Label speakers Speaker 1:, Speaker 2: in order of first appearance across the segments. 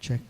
Speaker 1: Check.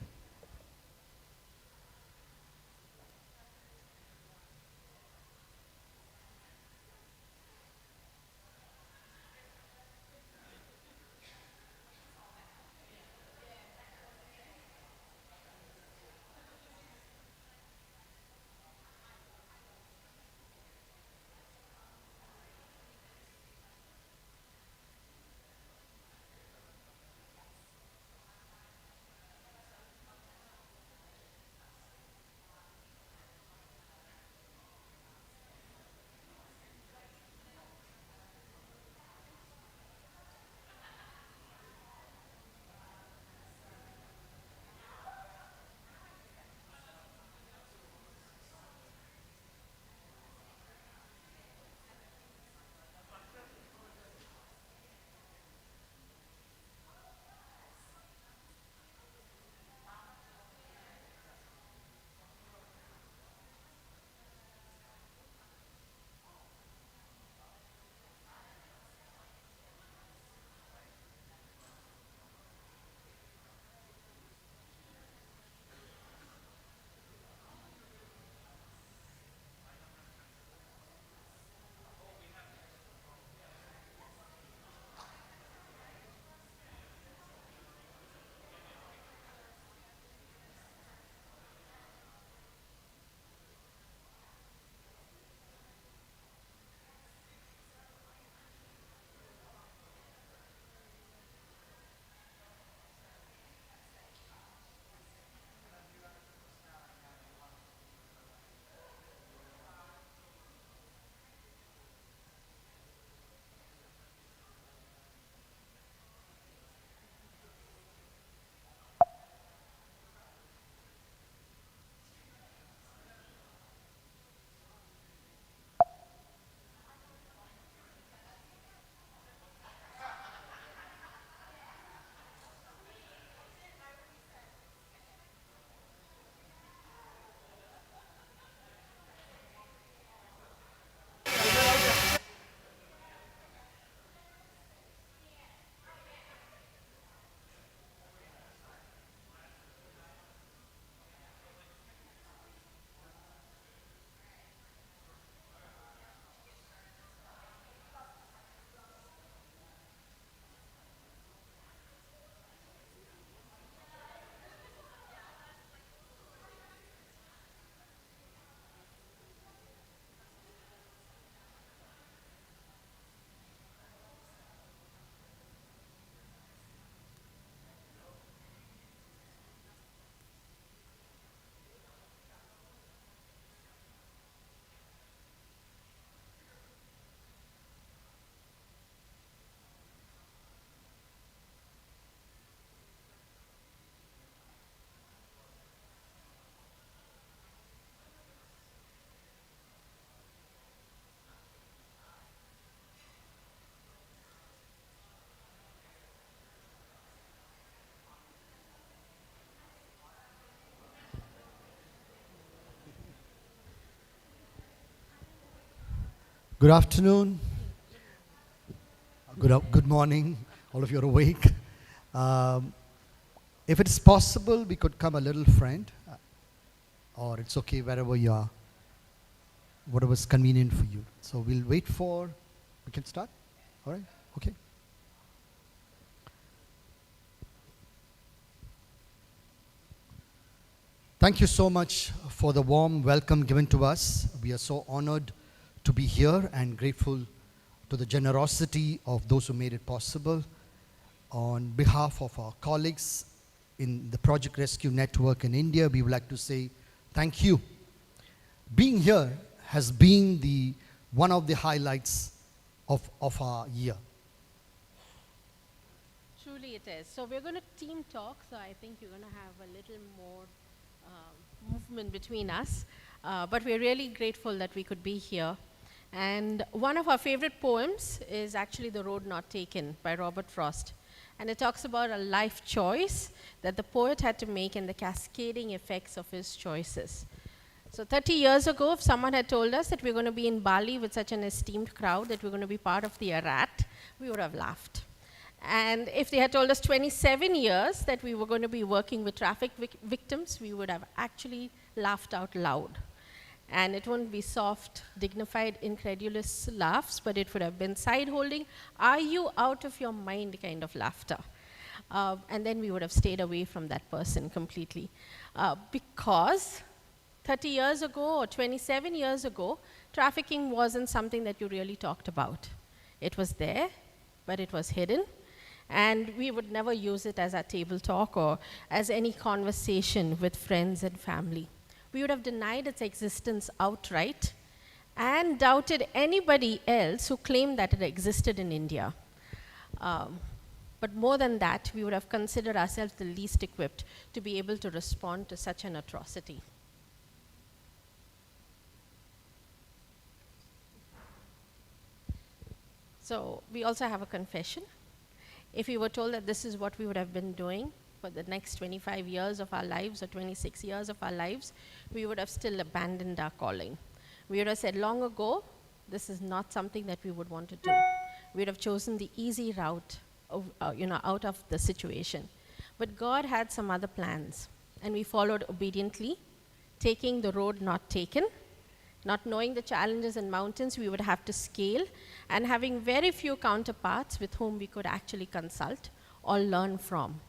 Speaker 1: Good afternoon. Good morning. All of you are awake. Um, if it is possible, we could come a little friend, or it's okay wherever you are, whatever's convenient for you. So we'll wait for, we can start? All right? Okay. Thank you so much for the warm welcome given to us. We are so honored to be here and grateful to the generosity of those who made it possible. On behalf of our colleagues in the Project Rescue Network in India, we would like to say thank you. Being here has been one of the highlights of our year.
Speaker 2: Truly it is. So we're going to team talk, so I think you're going to have a little more movement between us. But we're really grateful that we could be here. And one of our favorite poems is actually The Road Not Taken by Robert Frost. And it talks about a life choice that the poet had to make and the cascading effects of his choices. So 30 years ago, if someone had told us that we're going to be in Bali with such an esteemed crowd, that we're going to be part of the Arat, we would have laughed. And if they had told us 27 years that we were going to be working with traffic victims, we would have actually laughed out loud. And it wouldn't be soft, dignified, incredulous laughs, but it would have been side-holding, are you out of your mind kind of laughter. And then we would have stayed away from that person completely. Because 30 years ago or 27 years ago, trafficking wasn't something that you really talked about. It was there, but it was hidden. And we would never use it as a table talk or as any conversation with friends and family. We would have denied its existence outright and doubted anybody else who claimed that it existed in India. But more than that, we would have considered ourselves the least equipped to be able to respond to such an atrocity. So we also have a confession. If we were told that this is what we would have been doing for the next 25 years of our lives or 26 years of our lives, we would have still abandoned our calling. We would have said long ago, this is not something that we would want to do. We would have chosen the easy route of, out of the situation. But God had some other plans, and we followed obediently, taking the road not taken, not knowing the challenges and mountains we would have to scale, and having very few counterparts with whom we could actually consult or learn from.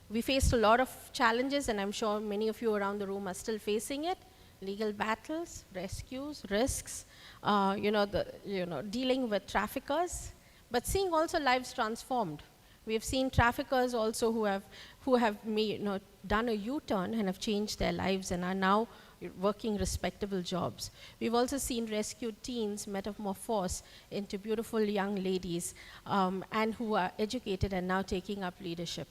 Speaker 2: We faced a lot of challenges, and I'm sure many of you around the room are still facing it. Legal battles, rescues, risks, dealing with traffickers, but seeing also lives transformed. We have seen traffickers also who have done a U-turn and have changed their lives and are now working respectable jobs. We've also seen rescued teens metamorphose into beautiful young ladies and who are educated and now taking up leadership.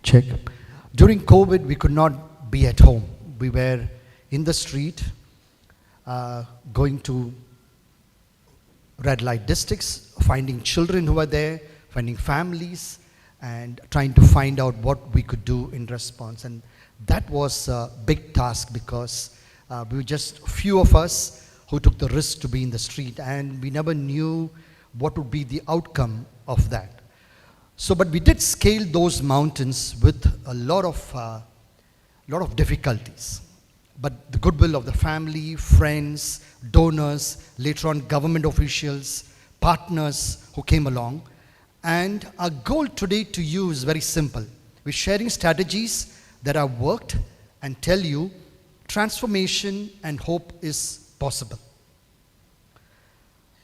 Speaker 1: Check. During COVID, we could not be at home. We were in the street, going to red light districts, finding children who were there, finding families, and trying to find out what we could do in response. And that was a big task because we were just few of us who took the risk to be in the street, and we never knew what would be the outcome of that. So, but we did scale those mountains with a lot of difficulties. But the goodwill of the family, friends, donors, later on government officials, partners who came along. And our goal today to you is very simple. We're sharing strategies that have worked and tell you transformation and hope is possible.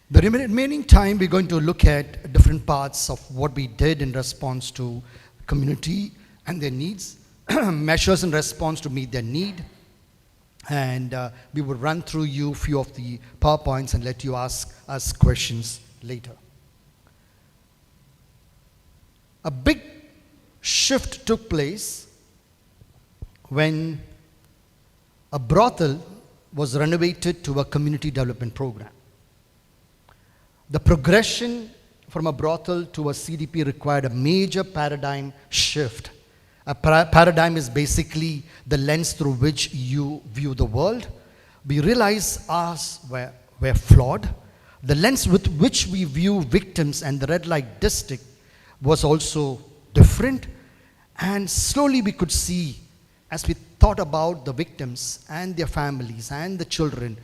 Speaker 1: The remaining time, we're going to look at different parts of what we did in response to community and their needs, measures in response to meet their need, and we will run through you a few of the PowerPoints and let you ask us questions later. A big shift took place when a brothel was renovated to a community development program. The progression from a brothel to a CDP required a major paradigm shift. A paradigm is basically the lens through which you view the world. We realize ours were flawed. The lens with which we view victims and the red light district was also different. And slowly we could see, as we thought about the victims and their families and the children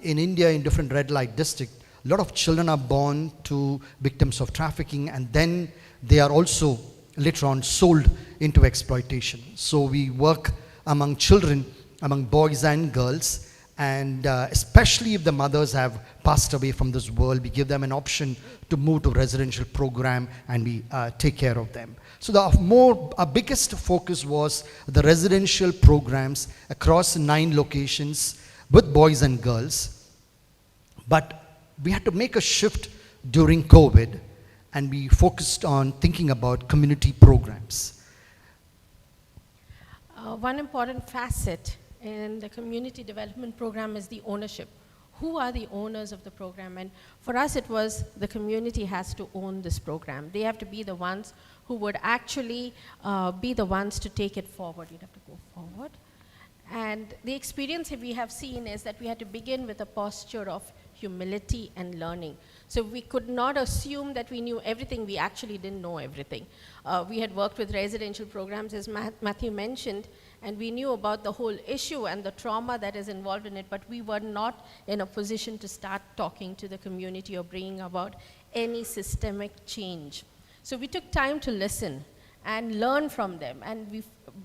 Speaker 1: in India in different red light districts, a lot of children are born to victims of trafficking, and then they are also later on sold into exploitation. So we work among children, among boys and girls, and especially if the mothers have passed away from this world, we give them an option to move to a residential program, and we take care of them. So our biggest focus was the residential programs across 9 locations with boys and girls. But we had to make a shift during COVID, and we focused on thinking about community programs.
Speaker 2: One important facet in the community development program is the ownership. Who are the owners of the program? And for us, it was the community has to own this program. They have to be the ones who would actually be the ones to take it forward. You'd have to go forward. And the experience we have seen is that we had to begin with a posture of humility and learning. So we could not assume that we knew everything. We actually didn't know everything. We had worked with residential programs, as Mathew mentioned, and we knew about the whole issue and the trauma that is involved in it, but we were not in a position to start talking to the community or bringing about any systemic change. So we took time to listen and learn from them, and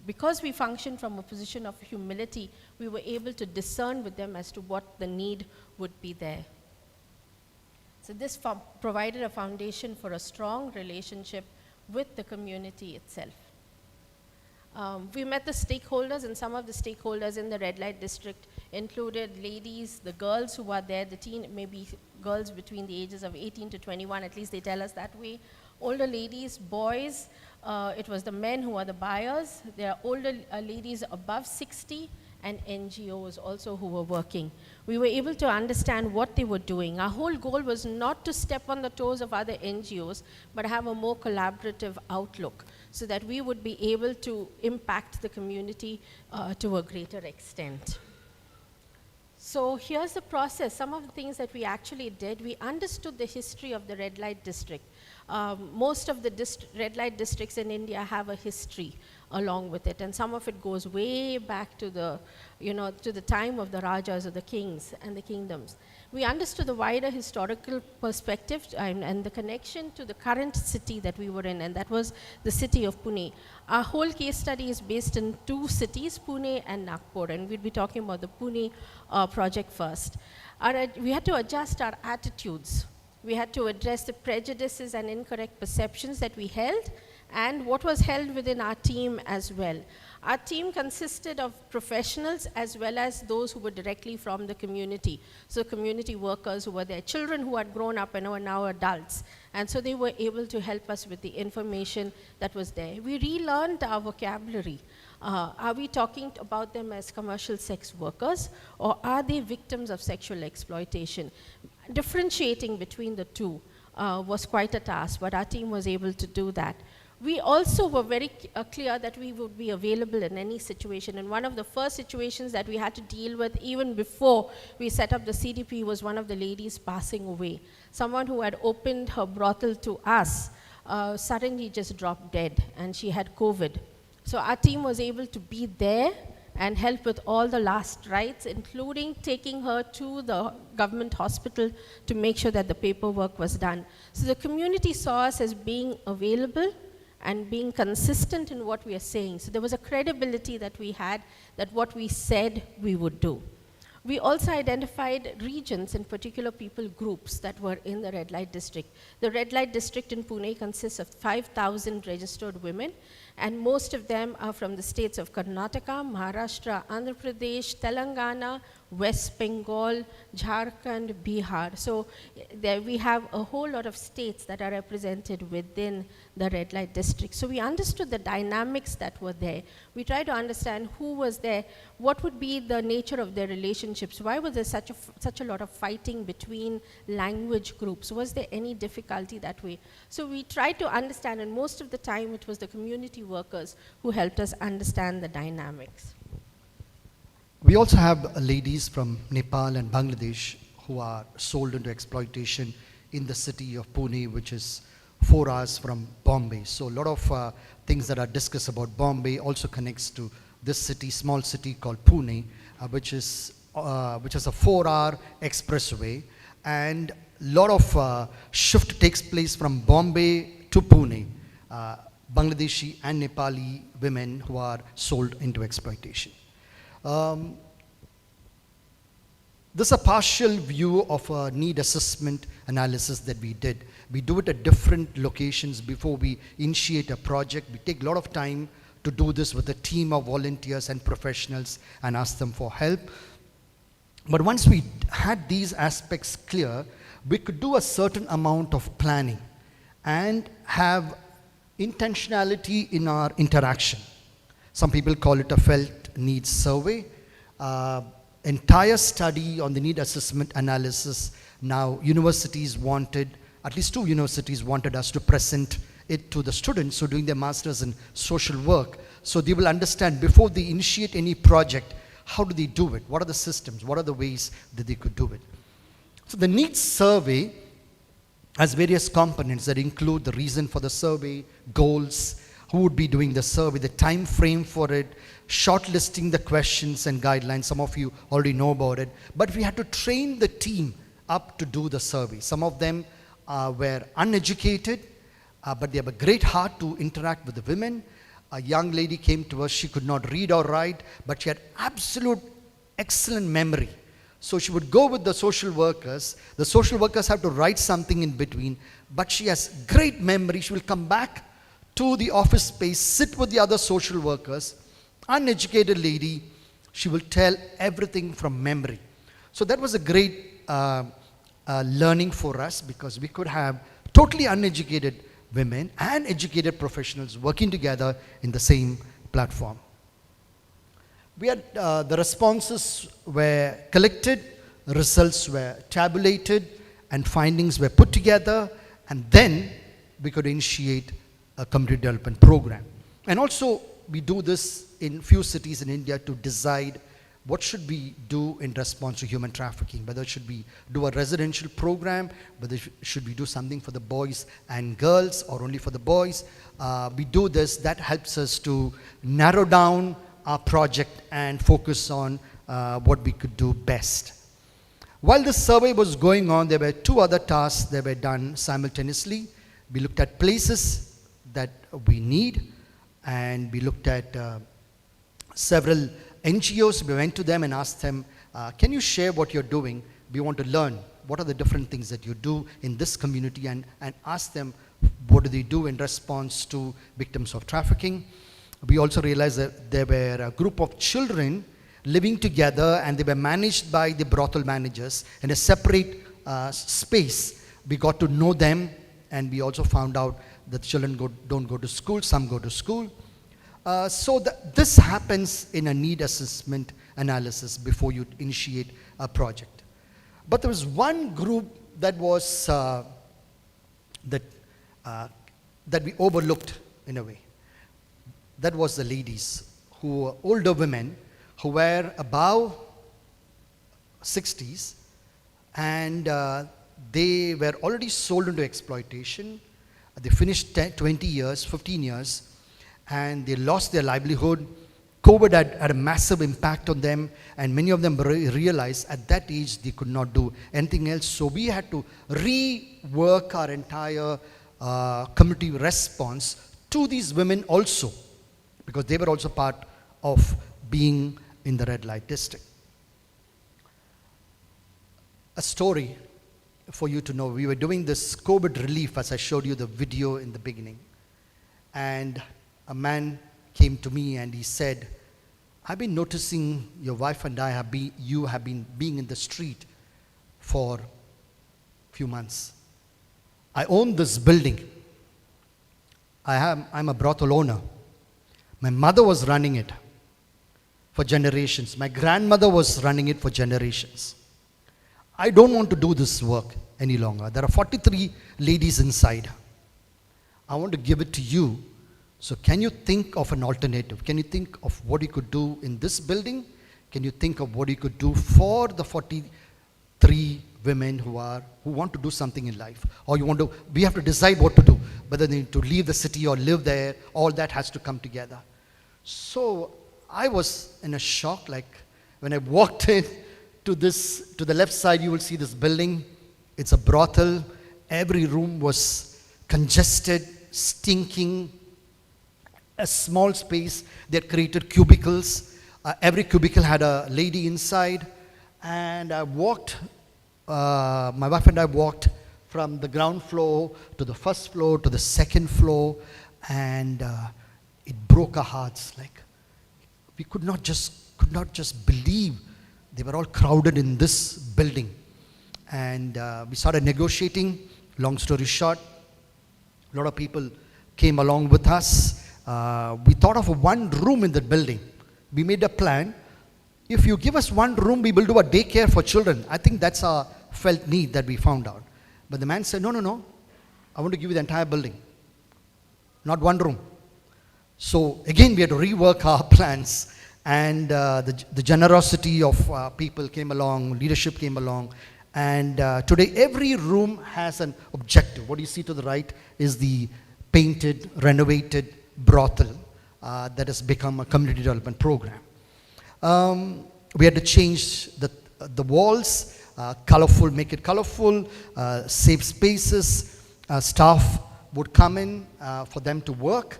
Speaker 2: because we functioned from a position of humility, we were able to discern with them as to what the need would be there. So this provided a foundation for a strong relationship with the community itself. We met the stakeholders, and some of the stakeholders in the red light district included ladies, the girls who are there, the maybe girls between the ages of 18 to 21, at least they tell us that way. Older ladies, boys, it was the men who are the buyers. There are older ladies above 60, and NGOs also who were working. We were able to understand what they were doing. Our whole goal was not to step on the toes of other NGOs, but have a more collaborative outlook so that we would be able to impact the community to a greater extent. So here's the process. Some of the things that we actually did, we understood the history of the red light district. Most of the red light districts in India have a history along with it, and some of it goes way back to the, to the time of the Rajas or the kings and the kingdoms. We understood the wider historical perspective and the connection to the current city that we were in, and that was the city of Pune. Our whole case study is based in 2 cities, Pune and Nagpur, and we'll be talking about the Pune project first. We had to adjust our attitudes. We had to address the prejudices and incorrect perceptions that we held, and what was held within our team as well. Our team consisted of professionals as well as those who were directly from the community. So community workers who were there, children who had grown up and were now adults. And so they were able to help us with the information that was there. We relearned our vocabulary. Are we talking about them as commercial sex workers, or are they victims of sexual exploitation? Differentiating between the two was quite a task, but our team was able to do that. We also were very clear that we would be available in any situation, and one of the first situations that we had to deal with even before we set up the CDP was one of the ladies passing away. Someone who had opened her brothel to us suddenly just dropped dead, and she had COVID. So our team was able to be there and help with all the last rites, including taking her to the government hospital to make sure that the paperwork was done. So the community saw us as being available and being consistent in what we are saying. So there was a credibility that we had, that what we said we would do. We also identified regions, in particular people groups that were in the red light district. The red light district in Pune consists of 5,000 registered women, and most of them are from the states of Karnataka, Maharashtra, Andhra Pradesh, Telangana, West Bengal, Jharkhand, Bihar. So there we have a whole lot of states that are represented within the red light district. So we understood the dynamics that were there. We tried to understand who was there, what would be the nature of their relationships, why was there such a lot of fighting between language groups, was there any difficulty that way? So we tried to understand, and most of the time it was the community workers who helped us understand the dynamics.
Speaker 1: We also have ladies from Nepal and Bangladesh who are sold into exploitation in the city of Pune, which is 4 hours from Bombay. So a lot of things that are discussed about Bombay also connects to this city, small city called Pune, which is a 4-hour expressway, and a lot of shift takes place from Bombay to Pune. Bangladeshi and Nepali women who are sold into exploitation. This is a partial view of a need assessment analysis that we did. We do it at different locations before we initiate a project. We take a lot of time to do this with a team of volunteers and professionals and ask them for help. But once we had these aspects clear, we could do a certain amount of planning and have intentionality in our interaction. Some people call it a felt needs survey. Entire study on the need assessment analysis. Now universities wanted, at least 2 universities wanted us to present it to the students who are doing their masters in social work, so they will understand before they initiate any project, how do they do it? What are the systems? What are the ways that they could do it? So the needs survey has various components that include the reason for the survey, goals, who would be doing the survey, the time frame for it, shortlisting the questions and guidelines. Some of you already know about it. But we had to train the team up to do the survey. Some of them were uneducated, but they have a great heart to interact with the women. A young lady came to us. She could not read or write, but she had absolute excellent memory. So she would go with the social workers. The social workers have to write something in between, but she has great memory. She will come back to the office space, sit with the other social workers. Uneducated lady, she will tell everything from memory. So that was a great learning for us, because we could have totally uneducated women and educated professionals working together in the same platform. We had the responses were collected, results were tabulated, and findings were put together, and then we could initiate a community development program. And also we do this in few cities in India to decide what should we do in response to human trafficking, whether should we do a residential program, whether should we do something for the boys and girls or only for the boys. We do this, that helps us to narrow down our project and focus on what we could do best. While this survey was going on, there were 2 other tasks that were done simultaneously. We looked at places that we need, and we looked at several NGOs. We went to them and asked them, can you share what you're doing? We want to learn what are the different things that you do in this community, and ask them what do they do in response to victims of trafficking. We also realized that there were a group of children living together, and they were managed by the brothel managers in a separate space. We got to know them, and we also found out that children don't go to school, some go to school. So this happens in a need assessment analysis before you initiate a project. But there was one group that was that we overlooked in a way. That was the ladies, who were older women who were above 60s, and they were already sold into exploitation. They finished 20 years, 15 years, and they lost their livelihood. COVID had a massive impact on them, and many of them realized at that age they could not do anything else. So we had to rework our entire community response to these women also, because they were also part of being in the red light district. A story for you to know. We were doing this COVID relief, as I showed you the video in the beginning. And a man came to me and he said, I've been noticing your wife and you have been being in the street for a few months. I own this building. I'm a brothel owner. My mother was running it for generations. My grandmother was running it for generations. I don't want to do this work any longer. There are 43 ladies inside. I want to give it to you. So can you think of an alternative? Can you think of what you could do in this building? Can you think of what you could do for the 43 women who want to do something in life? Or we have to decide what to do, whether they need to leave the city or live there. All that has to come together. So I was in a shock, like when I walked in to the left side, you will see this building. It's a brothel. Every room was congested, stinking. a small space. They had created cubicles. Every cubicle had a lady inside. And I walked, my wife and I walked from the ground floor to the first floor to the second floor. And it broke our hearts. Like, we could not just believe they were all crowded in this building. And we started negotiating. Long story short, a lot of people came along with us. We thought of one room in the building. We made a plan. If you give us one room, we will do a daycare for children. I think that's our felt need that we found out. But the man said, no. I want to give you the entire building. Not one room. So again, we had to rework our plans. And the generosity of people came along, leadership came along. And today, every room has an objective. What you see to the right is the painted, renovated brothel that has become a community development program. We had to change the walls, colorful, make it colorful, safe spaces. Staff would come in for them to work.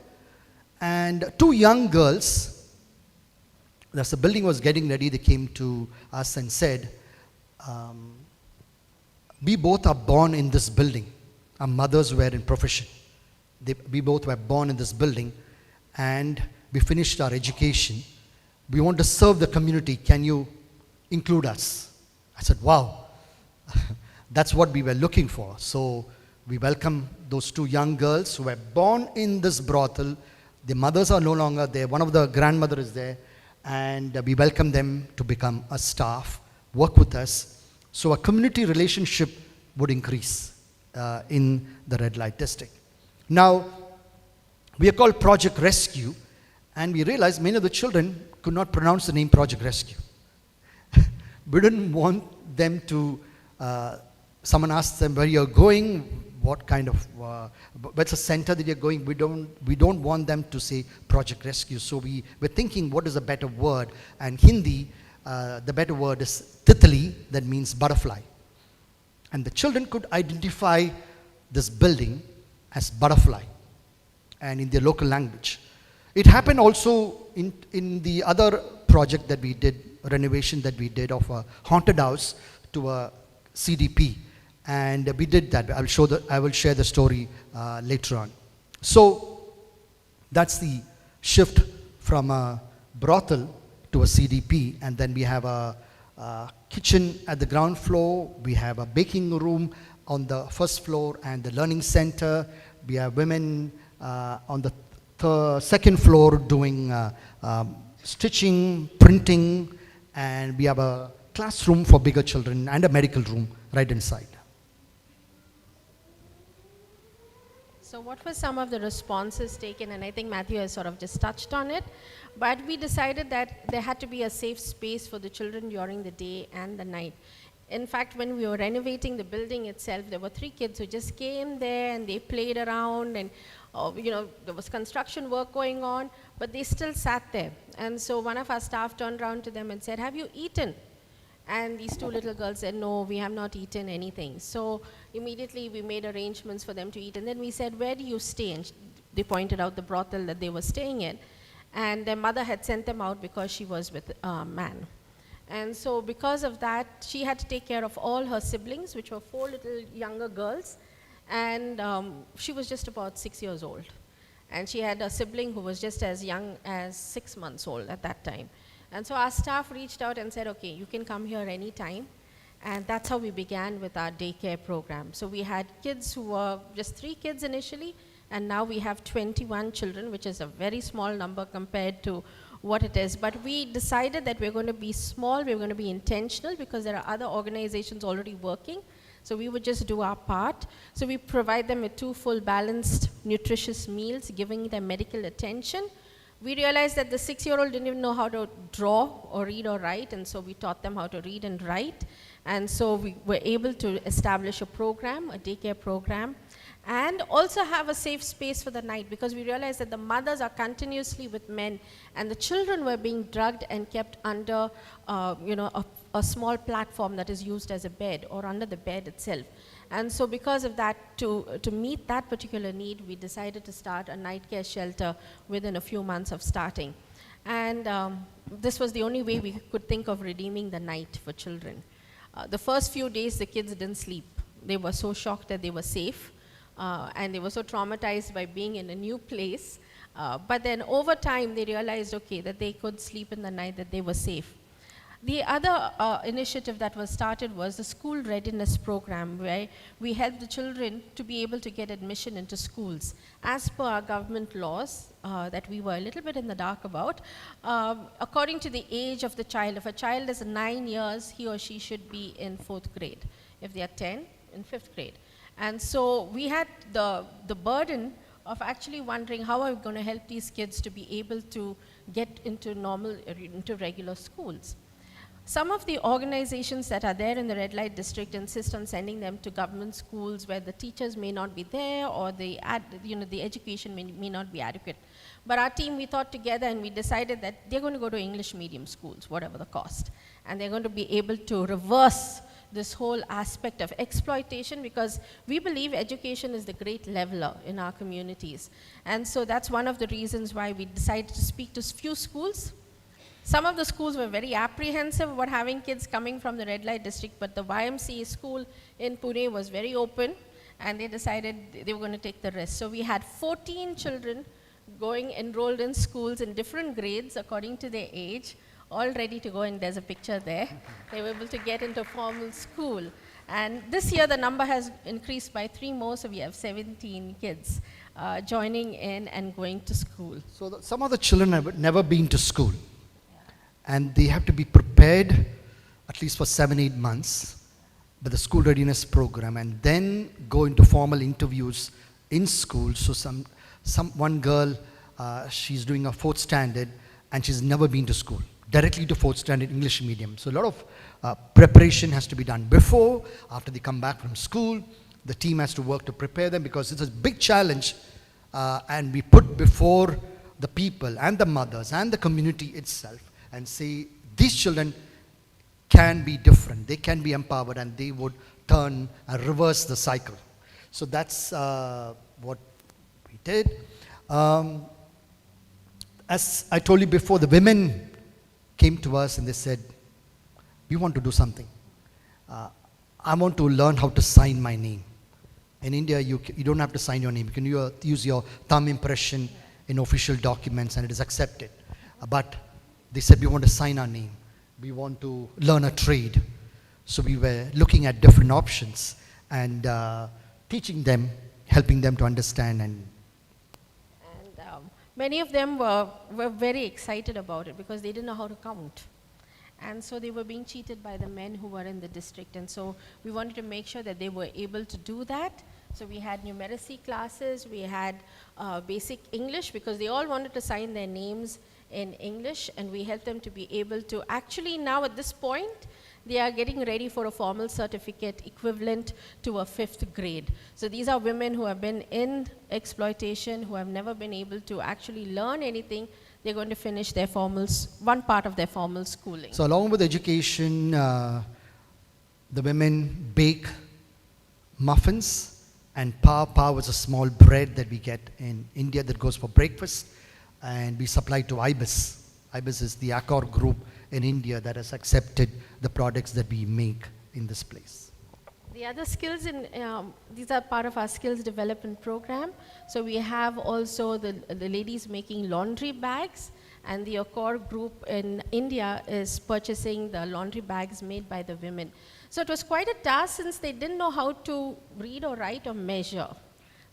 Speaker 1: And two young girls, as the building was getting ready, they came to us and said, we both are born in this building. Our mothers were in profession. We both were born in this building, and we finished our education. We want to serve the community. Can you include us? I said, wow, that's what we were looking for. So we welcome those two young girls who were born in this brothel. The mothers are no longer there. One of the grandmother is there, and we welcome them to become a staff, work with us. So a community relationship would increase in the red light district. Now, we are called Project Rescue, and we realized many of the children could not pronounce the name Project Rescue. We didn't want them to, someone asked them where you're going, what kind of, what's the center that you're going. We don't want them to say Project Rescue. So we were thinking, what is a better word? And Hindi, the better word is titli, that means butterfly. And the children could identify this building as butterfly, and in their local language. It happened also in the other project that we did, renovation that we did of a haunted house to a CDP. And we did that. I will share the story later on. So that's the shift from a brothel to a CDP. And then we have a kitchen at the ground floor. We have a baking room on the first floor and the learning center. We have women on the second floor doing stitching, printing, and we have a classroom for bigger children and a medical room right inside.
Speaker 2: So what were some of the responses taken? And I think Mathew has sort of just touched on it. But we decided that there had to be a safe space for the children during the day and the night. In fact, when we were renovating the building itself, there were 3 kids who just came there and they played around, and there was construction work going on, but they still sat there. And so one of our staff turned around to them and said, "Have you eaten?" And these 2 little girls said, "No, we have not eaten anything." So immediately we made arrangements for them to eat. And then we said, "Where do you stay?" And they pointed out the brothel that they were staying in. And their mother had sent them out because she was with a man. And so because of that, she had to take care of all her siblings, which were 4 little younger girls. And she was just about 6 years old. And she had a sibling who was just as young as 6 months old at that time. And so our staff reached out and said, "Okay, you can come here anytime." And that's how we began with our daycare program. So we had kids who were just 3 kids initially, and now we have 21 children, which is a very small number compared to what it is. But we decided that we're going to be small, we're going to be intentional, because there are other organizations already working. So we would just do our part. So we provide them with 2 full balanced, nutritious meals, giving them medical attention. We realized that the 6-year-old didn't even know how to draw or read or write, and so we taught them how to read and write. And so we were able to establish a program, a daycare program, and also have a safe space for the night, because we realized that the mothers are continuously with men, and the children were being drugged and kept under a small platform that is used as a bed or under the bed itself. And so because of that, to meet that particular need, we decided to start a night care shelter within a few months of starting. And this was the only way we could think of redeeming the night for children. The first few days, the kids didn't sleep. They were so shocked that they were safe, and they were so traumatized by being in a new place. But then over time, they realized, okay, that they could sleep in the night, that they were safe. The other initiative that was started was the school readiness program, where we helped the children to be able to get admission into schools. As per our government laws that we were a little bit in the dark about, according to the age of the child, if a child is 9 years, he or she should be in 4th grade. If they are 10, in 5th grade. And so we had the burden of actually wondering how are we going to help these kids to be able to get into regular schools. Some of the organizations that are there in the red light district insist on sending them to government schools where the teachers may not be there, or the education may not be adequate. But our team, we thought together and we decided that they're going to go to English medium schools, whatever the cost. And they're going to be able to reverse this whole aspect of exploitation, because we believe education is the great leveler in our communities. And so that's one of the reasons why we decided to speak to few schools. Some of the schools were very apprehensive about having kids coming from the red light district, but the YMCA school in Pune was very open, and they decided they were going to take the risk. So we had 14 children enrolled in schools in different grades according to their age, all ready to go, and there's a picture there. They were able to get into formal school. And this year the number has increased by 3 more, so we have 17 kids joining in and going to school.
Speaker 1: So some of the children have never been to school. And they have to be prepared at least for 7-8 months with the school readiness program, and then go into formal interviews in school. So one girl, she's doing a 4th standard, and she's never been to school, directly to 4th standard English medium. So a lot of preparation has to be done before, after they come back from school. The team has to work to prepare them, because it's a big challenge, and we put before the people and the mothers and the community itself, and say these children can be different, they can be empowered, and they would turn and reverse the cycle. So that's what we did. As I told you before, the women came to us and they said, we want to do something. I want to learn how to sign my name. In India, you don't have to sign your name. You can use your thumb impression in official documents and it is accepted. But they said, we want to sign our name. We want to learn a trade. So we were looking at different options and teaching them, helping them to understand. And
Speaker 2: many of them were very excited about it because they didn't know how to count. And so they were being cheated by the men who were in the district. And so we wanted to make sure that they were able to do that. So we had numeracy classes, we had basic English, because they all wanted to sign their names in English, and we helped them to be able to actually now at this point, they are getting ready for a formal certificate equivalent to a 5th grade. So these are women who have been in exploitation, who have never been able to actually learn anything. They're going to finish their one part of their formal schooling.
Speaker 1: So along with education, the women bake muffins, and pav is a small bread that we get in India that goes for breakfast, and we supply to IBIS. IBIS is the Accor group in India that has accepted the products that we make in this place.
Speaker 2: The other skills, these are part of our skills development program. So we have also the ladies making laundry bags, and the Accor group in India is purchasing the laundry bags made by the women. So it was quite a task since they didn't know how to read or write or measure.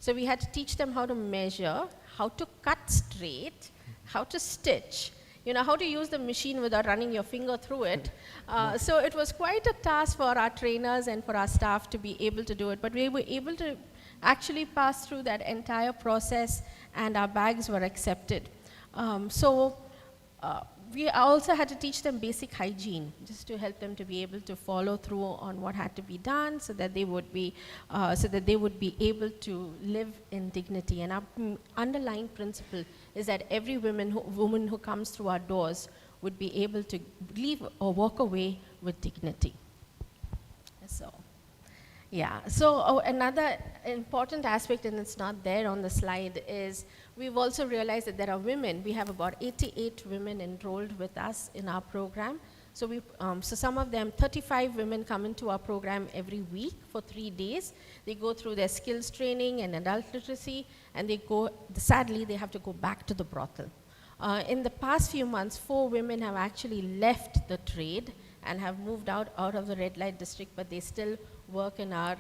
Speaker 2: So we had to teach them how to measure, how to cut straight, how to stitch, how to use the machine without running your finger through it. So it was quite a task for our trainers and for our staff to be able to do it. But we were able to actually pass through that entire process, and our bags were accepted. We also had to teach them basic hygiene, just to help them to be able to follow through on what had to be done, so that they would be able to live in dignity. And our underlying principle is that every woman who comes through our doors would be able to leave or walk away with dignity. So, Yeah, so another important aspect, and it's not there on the slide, is we've also realized that there are women. We have about 88 women enrolled with us in our program. So, so some of them, 35 women come into our program every week for 3 days. They go through their skills training and adult literacy, and sadly, they have to go back to the brothel. In the past few months, 4 women have actually left the trade and have moved out of the red light district, but they still work in our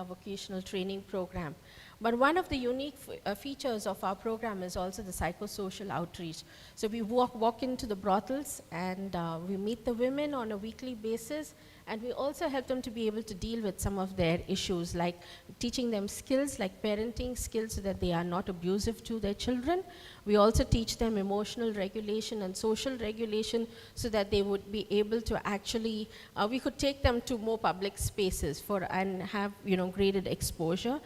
Speaker 2: vocational training program. But one of the unique features of our program is also the psychosocial outreach. So we walk into the brothels, and we meet the women on a weekly basis, and we also help them to be able to deal with some of their issues, like teaching them skills like parenting skills so that they are not abusive to their children. We also teach them emotional regulation and social regulation so that they would be able to actually, we could take them to more public spaces and have graded exposure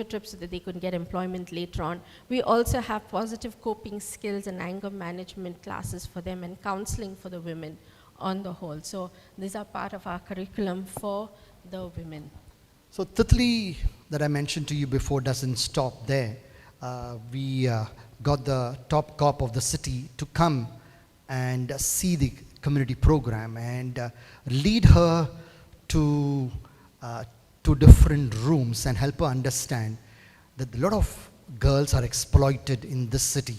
Speaker 2: trips so that they could get employment later on. We also have positive coping skills and anger management classes for them and counseling for the women on the whole. So these are part of our curriculum for the women.
Speaker 1: So Titli, that I mentioned to you before, doesn't stop there. We got the top cop of the city to come and see the community program and lead her to different rooms and help her understand that a lot of girls are exploited in this city,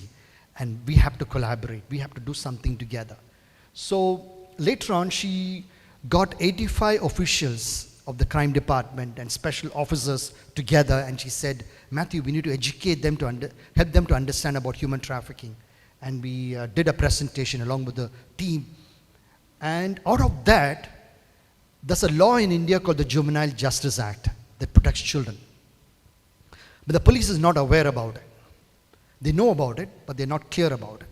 Speaker 1: and we have to collaborate. We have to do something together. So later on, she got 85 officials of the crime department and special officers together, and she said, Mathew, we need to educate them to help them to understand about human trafficking. And we did a presentation along with the team. And out of that, there's a law in India called the Juvenile Justice Act that protects children. But the police is not aware about it. They know about it, but they're not clear about it.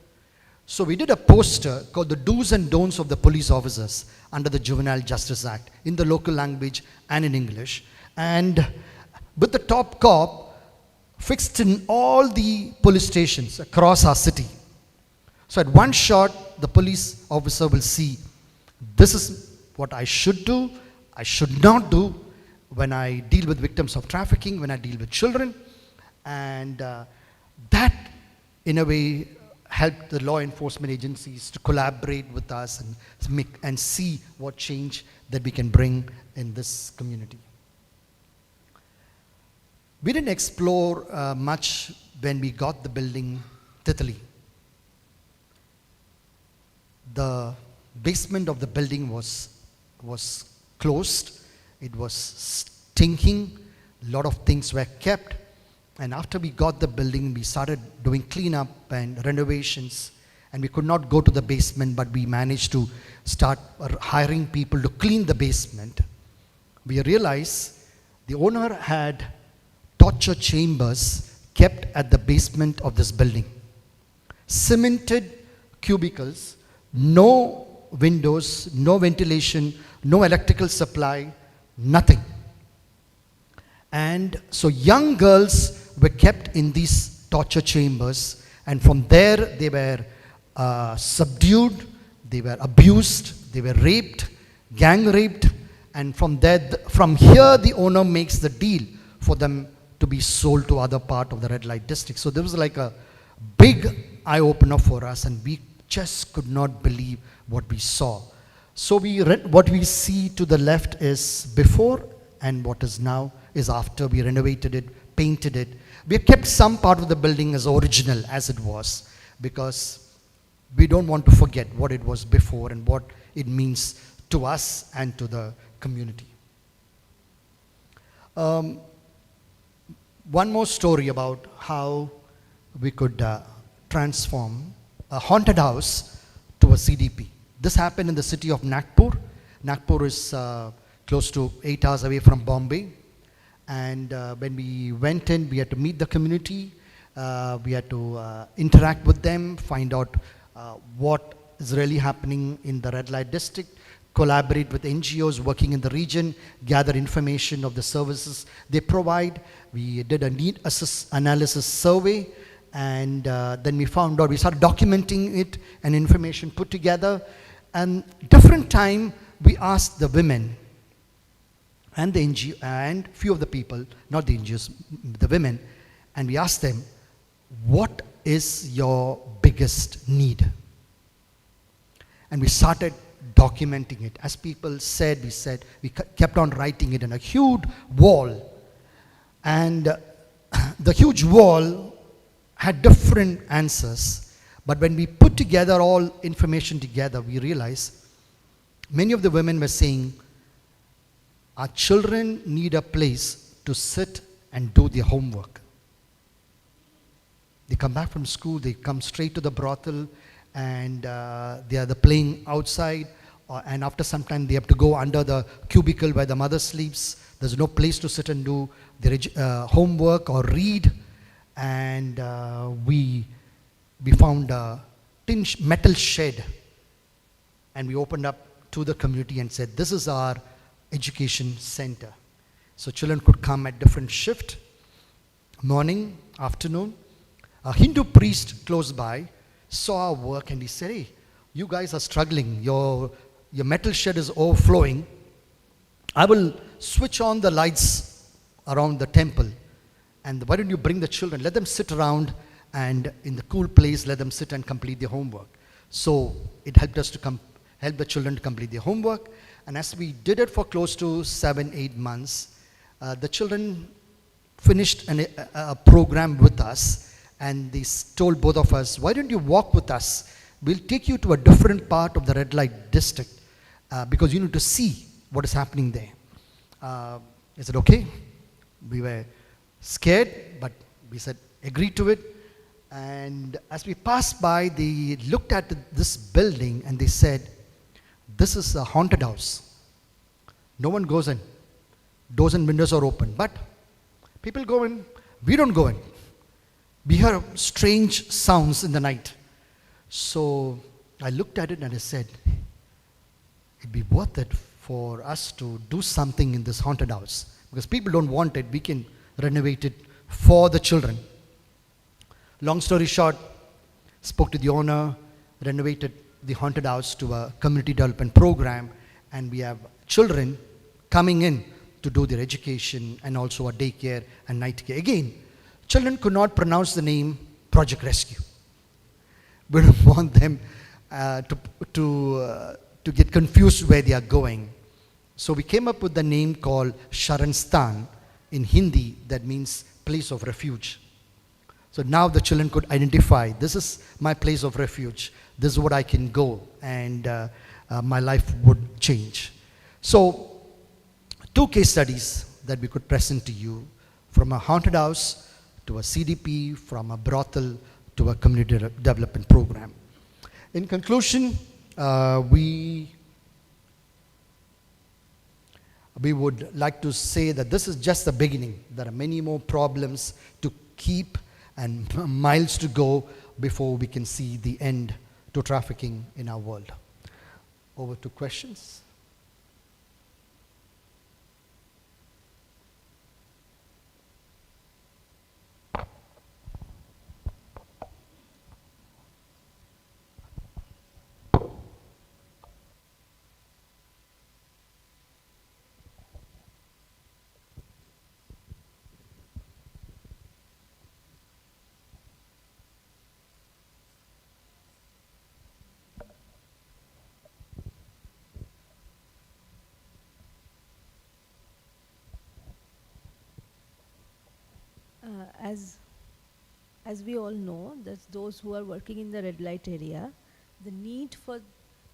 Speaker 1: So we did a poster called the Do's and Don'ts of the Police Officers under the Juvenile Justice Act in the local language and in English. And with the top cop fixed in all the police stations across our city. So at one shot, the police officer will see, this is what I should do, I should not do when I deal with victims of trafficking, when I deal with children. And that, in a way, helped the law enforcement agencies to collaborate with us and see what change that we can bring in this community. We didn't explore much when we got the building Titli. The basement of the building was closed. It was stinking. A lot of things were kept. And after we got the building, we started doing cleanup and renovations. And we could not go to the basement, but we managed to start hiring people to clean the basement. We realized the owner had torture chambers kept at the basement of this building. Cemented cubicles, no windows, no ventilation, no electrical supply, nothing. And so young girls were kept in these torture chambers, and from there they were subdued, they were abused, they were raped, gang raped, and from here the owner makes the deal for them to be sold to other part of the red light district. So there was like a big eye-opener for us, and we just could not believe what we saw. So what we see to the left is before, and what is now is after. We renovated it, painted it. We have kept some part of the building as original as it was, because we don't want to forget what it was before and what it means to us and to the community. One more story about how we could transform a haunted house to a CDP. This happened in the city of Nagpur. Nagpur is close to 8 hours away from Bombay. And when we went in, we had to meet the community. We had to interact with them, find out what is really happening in the red light district, collaborate with NGOs working in the region, gather information of the services they provide. We did a need analysis survey, and then we found out, we started documenting it and information put together. And different time, we asked the women and the NGO, and few of the people, not the NGOs, the women, and we asked them, what is your biggest need? And we started documenting it. As people said, we kept on writing it in a huge wall. And the huge wall had different answers. But when we put together all information together, we realized many of the women were saying, our children need a place to sit and do their homework. They come back from school, they come straight to the brothel, and they are playing outside, and after some time they have to go under the cubicle where the mother sleeps. There's no place to sit and do their homework or read. And we found a metal shed, and we opened up to the community and said, this is our education center. So children could come at different shift, morning, afternoon. A Hindu priest close by saw our work and he said, hey, you guys are struggling. Your metal shed is overflowing. I will switch on the lights around the temple, and why don't you bring the children? Let them sit around, and in the cool place, let them sit and complete their homework. So it helped us to help the children to complete their homework. And as we did it for close to 7-8 months, the children finished a program with us, and they told both of us, why don't you walk with us? We'll take you to a different part of the red light district because you need to see what is happening there. I said, okay. We were scared, but we said, agree to it. And as we passed by, they looked at this building and they said, this is a haunted house. No one goes in. Doors and windows are open. But people go in. We don't go in. We hear strange sounds in the night. So I looked at it and I said, it'd be worth it for us to do something in this haunted house. Because people don't want it. We can renovate it for the children. Long story short, spoke to the owner, renovated the haunted house to a community development program, and we have children coming in to do their education and also a daycare and night care. Again, children could not pronounce the name Project Rescue. We don't want them to get confused where they are going. So we came up with the name called Sharan Stan in Hindi, that means place of refuge. So now the children could identify, this is my place of refuge, this is what I can go, and my life would change. So 2 case studies that we could present to you, from a haunted house to a CDP, from a brothel to a community development program. In conclusion, we would like to say that this is just the beginning. There are many more problems to keep and miles to go before we can see the end to trafficking in our world. Over to questions.
Speaker 3: As we all know, that those who are working in the red light area, the need for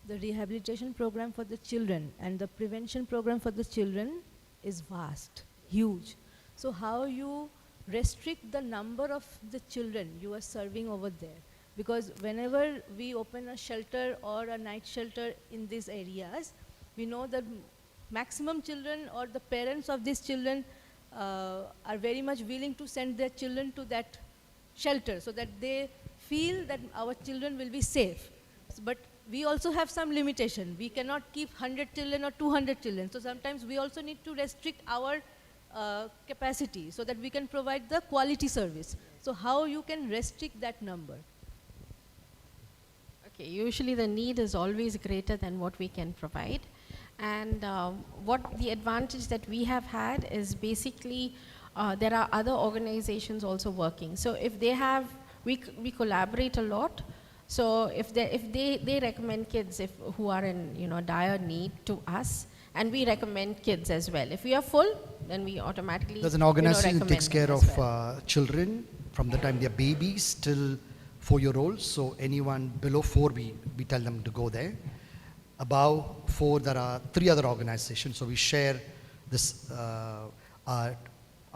Speaker 3: the rehabilitation program for the children and the prevention program for the children is vast, huge. So how you restrict the number of the children you are serving over there? Because whenever we open a shelter or a night shelter in these areas, we know that maximum children or the parents of these children are very much willing to send their children to that shelter so that they feel that our children will be safe. But we also have some limitation. We cannot keep 100 children or 200 children. So sometimes we also need to restrict our capacity so that we can provide the quality service. So how you can restrict that number?
Speaker 2: Okay, usually the need is always greater than what we can provide. And what the advantage that we have had is basically there are other organizations also working. So if they have, we collaborate a lot. So if they recommend kids who are in dire need to us, and we recommend kids as well. If we are full, then we automatically
Speaker 1: There's an organization that
Speaker 2: recommend
Speaker 1: takes care
Speaker 2: them
Speaker 1: of
Speaker 2: as well.
Speaker 1: children from the time they're babies till 4-year-olds. So anyone below 4, we tell them to go there. Above 4, there are 3 other organizations. So we share this our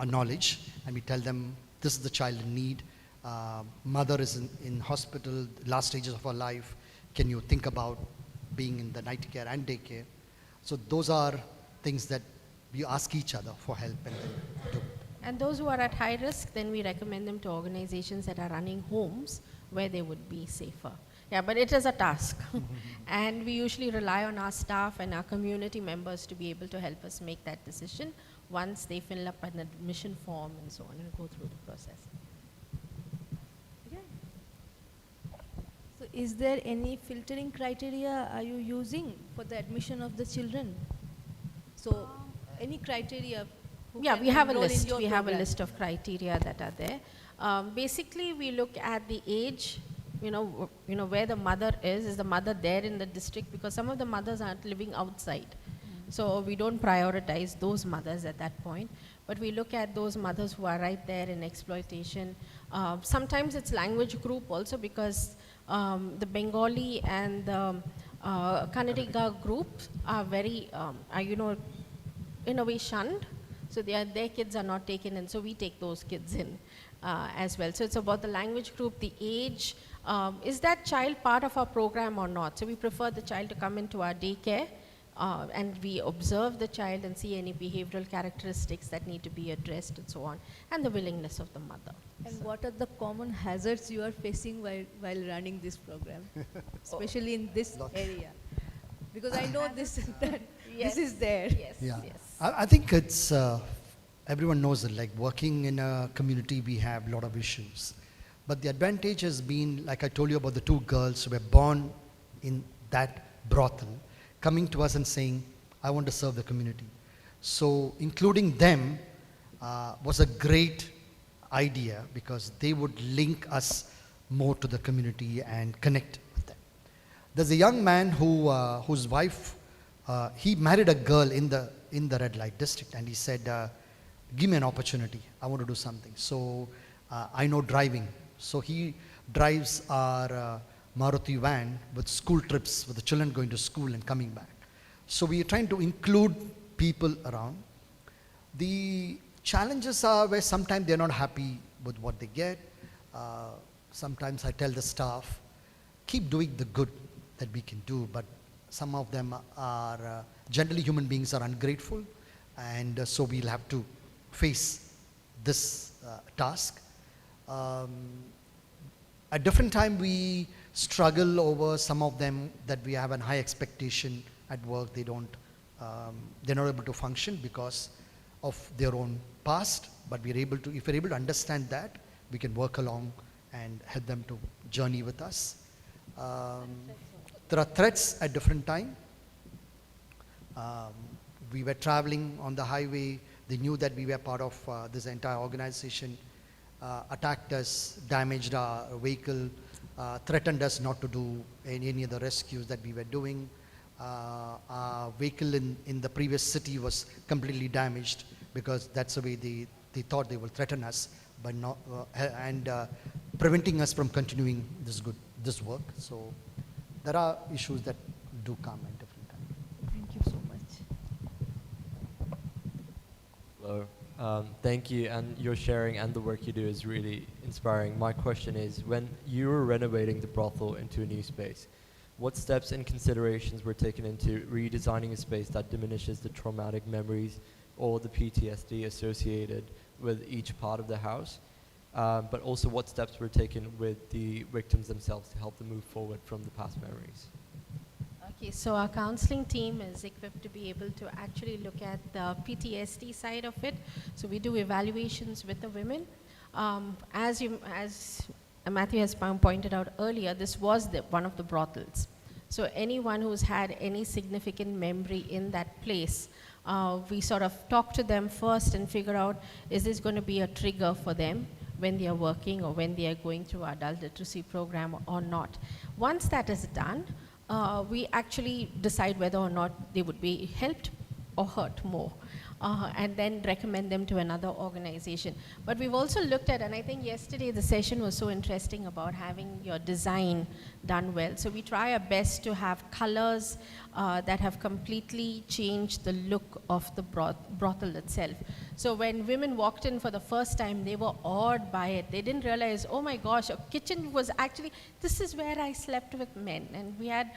Speaker 1: knowledge, and we tell them this is the child in need. Mother is in hospital, last stages of her life. Can you think about being in the night care and daycare? So those are things that we ask each other for help and then do.
Speaker 2: And those who are at high risk, then we recommend them to organizations that are running homes where they would be safer. Yeah, but it is a task. And we usually rely on our staff and our community members to be able to help us make that decision once they fill up an admission form and so on and go through the process.
Speaker 3: So is there any filtering criteria are you using for the admission of the children? So any criteria? who
Speaker 2: Yeah,
Speaker 3: can
Speaker 2: we have a
Speaker 3: enroll in
Speaker 2: list.
Speaker 3: your
Speaker 2: We have a
Speaker 3: program?
Speaker 2: list of criteria that are there. Basically, we look at the age, where the mother is the mother there in the district? Because some of the mothers aren't living outside. So we don't prioritize those mothers at that point. But we look at those mothers who are right there in exploitation. Sometimes it's language group also, because the Bengali and the Kannadiga groups are very, in a way shunned. So their kids are not taken in, so we take those kids in as well. So it's about the language group, the age. Is that child part of our program or not? So we prefer the child to come into our daycare, and we observe the child and see any behavioral characteristics that need to be addressed and so on, and the willingness of the mother.
Speaker 3: And what are the common hazards you are facing while running this program, especially in this area? Because I know this is there.
Speaker 2: Yes,
Speaker 1: Yeah.
Speaker 2: yes.
Speaker 1: I think it's, everyone knows it, like working in a community, we have a lot of issues. But the advantage has been, like I told you about the 2 girls who were born in that brothel, coming to us and saying, I want to serve the community. So including them was a great idea, because they would link us more to the community and connect with them. There's a young man whose wife, he married a girl in the red light district, and he said, give me an opportunity, I want to do something. So I know driving. So he drives our Maruti van with school trips, with the children going to school and coming back. So we are trying to include people around. The challenges are where sometimes they're not happy with what they get. Sometimes I tell the staff, keep doing the good that we can do, but some of them are, generally human beings are ungrateful, and so we'll have to face this task. At different time we struggle over some of them, that we have a high expectation at work. They're not able to function because of their own past, but if we're able to understand that, we can work along and help them to journey with us. There are threats at different time. We were traveling on the highway. They knew that we were part of this entire organization, attacked us, damaged our vehicle, threatened us not to do any of the rescues that we were doing. Our vehicle in the previous city was completely damaged, because that's the way they thought they will threaten us, but not, and preventing us from continuing this work. So there are issues that do come at different times.
Speaker 3: Thank you so much.
Speaker 4: Hello. Thank you, and your sharing and the work you do is really inspiring. My question is, when you were renovating the brothel into a new space, what steps and considerations were taken into redesigning a space that diminishes the traumatic memories or the PTSD associated with each part of the house? But also, what steps were taken with the victims themselves to help them move forward from the past memories?
Speaker 2: Okay, so our counseling team is equipped to be able to actually look at the PTSD side of it. So we do evaluations with the women. As Mathew has pointed out earlier, this was one of the brothels. So anyone who's had any significant memory in that place, we sort of talk to them first and figure out, is this going to be a trigger for them when they are working or when they are going through our adult literacy program or not. Once that is done, we actually decide whether or not they would be helped or hurt more. And then recommend them to another organization. But we've also looked at, and I think yesterday the session was so interesting about having your design done well. So we try our best to have colors that have completely changed the look of the brothel itself. So when women walked in for the first time, they were awed by it. They didn't realize, oh my gosh, a kitchen was actually, this is where I slept with men. And we had,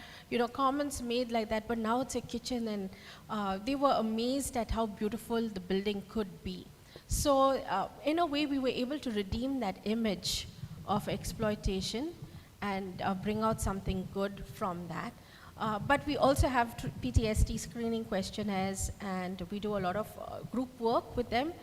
Speaker 2: comments made like that, but now it's a kitchen, and they were amazed at how beautiful the building could be. So in a way, we were able to redeem that image of exploitation and bring out something good from that. But we also have PTSD screening questionnaires, and we do a lot of group work with them.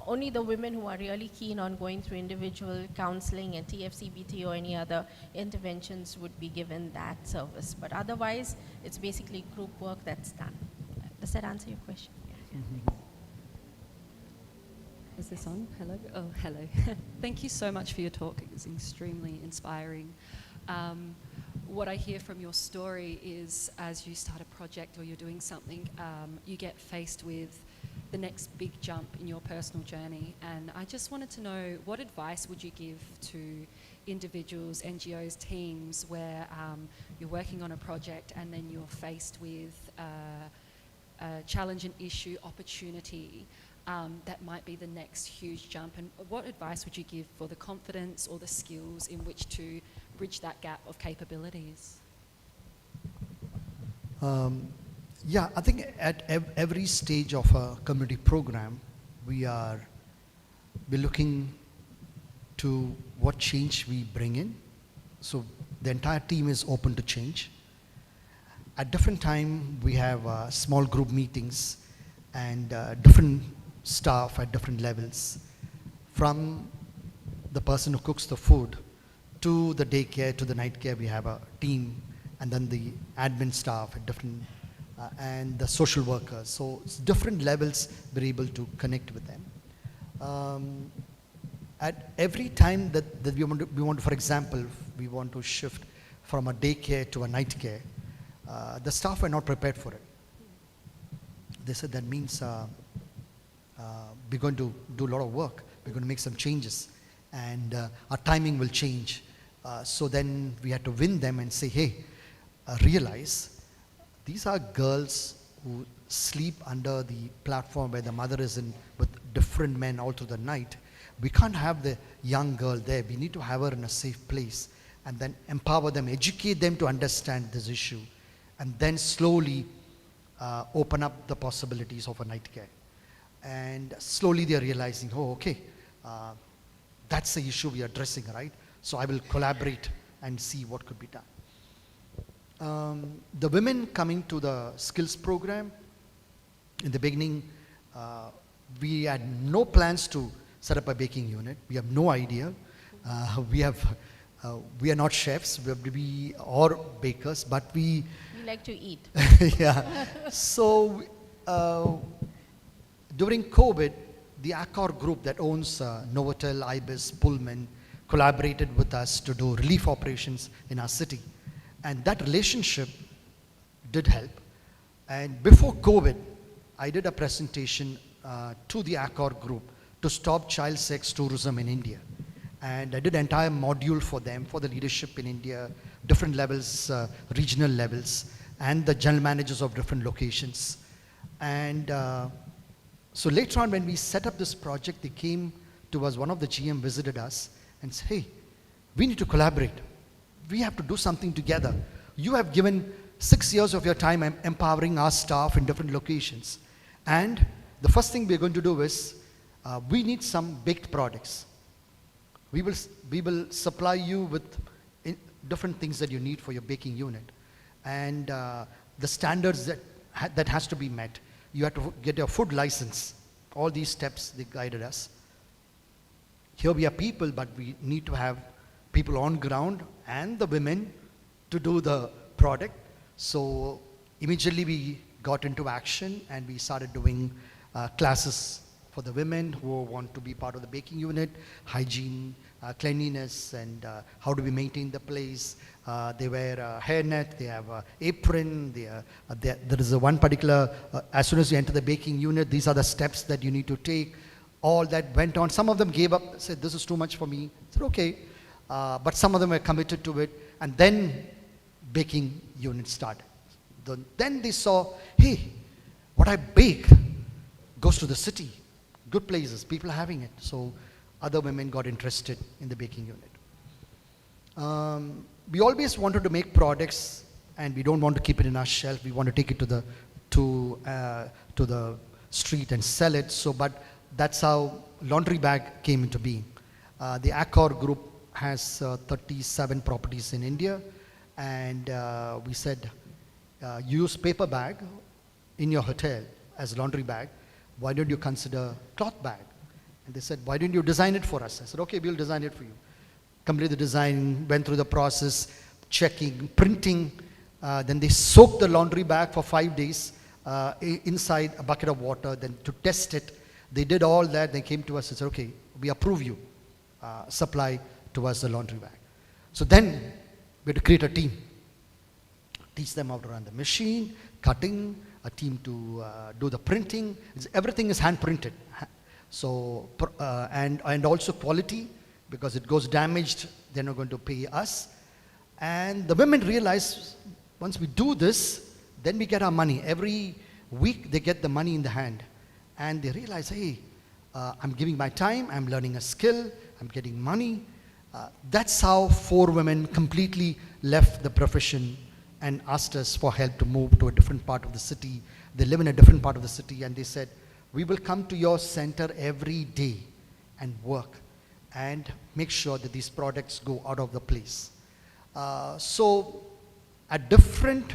Speaker 2: Only the women who are really keen on going through individual counseling and TFCBT or any other interventions would be given that service. But otherwise, it's basically group work that's done. Does that answer your question? Yeah.
Speaker 5: Is this on? Hello? Oh, hello. Thank you so much for your talk. It was extremely inspiring. What I hear from your story is, as you start a project or you're doing something, you get faced with the next big jump in your personal journey. And I just wanted to know, what advice would you give to individuals, NGOs, teams, where you're working on a project and then you're faced with a challenge, an issue, opportunity, that might be the next huge jump? And what advice would you give for the confidence or the skills in which to bridge that gap of capabilities?
Speaker 1: Yeah, I think at every stage of a community program, we're looking to what change we bring in. So the entire team is open to change. At different time, we have small group meetings and different staff at different levels, from the person who cooks the food to the daycare, to the night care. We have a team, and then the admin staff at different, and the social workers. So it's different levels, we're able to connect with them. At every time that we want to, for example, we want to shift from a daycare to a night care, the staff were not prepared for it. They said that means we're going to do a lot of work, we're going to make some changes, and our timing will change. So then we had to win them and say, hey, realize these are girls who sleep under the platform where the mother is in with different men all through the night. We can't have the young girl there. We need to have her in a safe place, and then empower them, educate them to understand this issue, and then slowly open up the possibilities of a night care. And slowly they're realizing, oh, okay, that's the issue we are addressing, right? So I will collaborate and see what could be done. The women coming to the skills program, in the beginning, we had no plans to set up a baking unit. We have no idea. We are not chefs, or bakers, but we
Speaker 2: like to eat.
Speaker 1: yeah. So during COVID, the Accor group that owns Novotel, Ibis, Pullman, collaborated with us to do relief operations in our city. And that relationship did help. And before COVID, I did a presentation to the Accor group to stop child sex tourism in India. And I did an entire module for them, for the leadership in India, different levels, regional levels, and the general managers of different locations. And so later on, when we set up this project, they came to us, one of the GM visited us and said, hey, we need to collaborate. We have to do something together. You have given 6 years of your time empowering our staff in different locations. And the first thing we're going to do is, we need some baked products. We will supply you with different things that you need for your baking unit. And the standards that has to be met. You have to get your food license. All these steps, they guided us. Here we are people, but we need to have people on ground and the women to do the product. So immediately we got into action and we started doing classes for the women who want to be part of the baking unit, hygiene, cleanliness, and how do we maintain the place. They wear a hairnet, they have an apron, there is a one particular, as soon as you enter the baking unit, these are the steps that you need to take. All that went on. Some of them gave up, said, this is too much for me. I said, okay. But some of them were committed to it. And then baking unit started. Then they saw, hey, what I bake goes to the city, good places, people are having it. So other women got interested in the baking unit. We always wanted to make products, and we don't want to keep it in our shelf. We want to take it to the street and sell it. So, but that's how laundry bag came into being. The Accor group has 37 properties in India, and we said, use paper bag in your hotel as laundry bag. Why don't you consider cloth bag? And they said, why don't you design it for us? I said, okay, we'll design it for you. Completed the design, went through the process, checking, printing. Then they soaked the laundry bag for 5 days inside a bucket of water. Then to test it, they did all that. They came to us and said, okay, we approve you. Supply to us the laundry bag. So then we had to create a team. Teach them how to run the machine, cutting, a team to do the printing. Everything is hand printed. So, and also quality, because it goes damaged, they're not going to pay us. And the women realize once we do this, then we get our money. Every week they get the money in the hand. And they realize, hey, I'm giving my time, I'm learning a skill, I'm getting money. That's how 4 women completely left the profession and asked us for help to move to a different part of the city. They live in a different part of the city, and they said, we will come to your center every day and work and make sure that these products go out of the place. So at different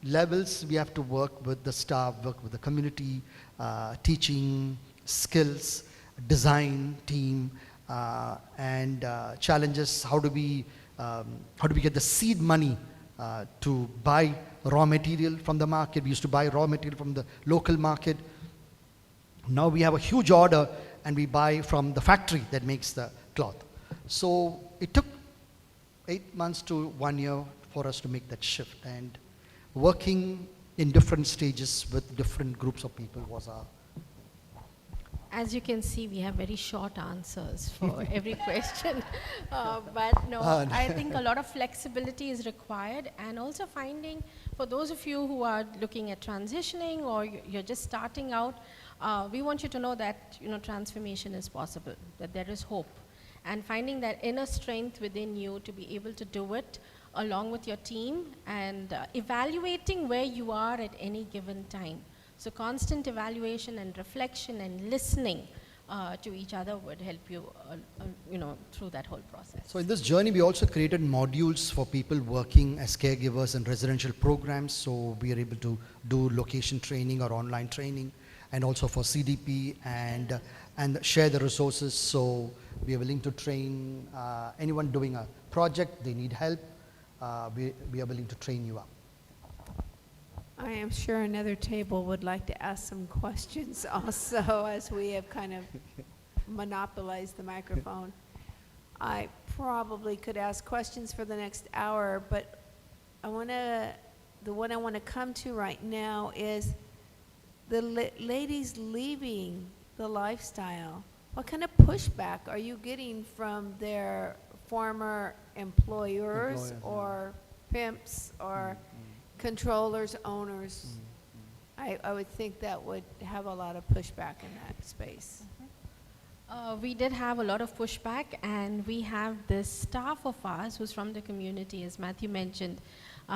Speaker 1: levels, we have to work with the staff, work with the community, teaching, skills, design, team, and challenges. How do we get the seed money to buy raw material from the market? We used to buy raw material from the local market. Now we have a huge order and we buy from the factory that makes the cloth. So it took 8 months to 1 year for us to make that shift, and working in different stages with different groups of people was our...
Speaker 2: As you can see, we have very short answers for every question. But no, I think a lot of flexibility is required, and also finding, for those of you who are looking at transitioning or you're just starting out, we want you to know that transformation is possible, that there is hope. And finding that inner strength within you to be able to do it along with your team, and evaluating where you are at any given time. So constant evaluation and reflection and listening to each other would help you, through that whole process.
Speaker 1: So in this journey, we also created modules for people working as caregivers in residential programs. So we are able to do location training or online training, and also for CDP, and share the resources. So we are willing to train anyone doing a project, they need help, we are willing to train you up.
Speaker 6: I am sure another table would like to ask some questions also, as we have kind of monopolized the microphone. I probably could ask questions for the next hour, but the one I want to come to right now is the ladies leaving the lifestyle. What kind of pushback are you getting from their former employers or pimps or controllers, owners? I would think that would have a lot of pushback in that space.
Speaker 2: We did have a lot of pushback, and we have this staff of ours who's from the community, as Mathew mentioned.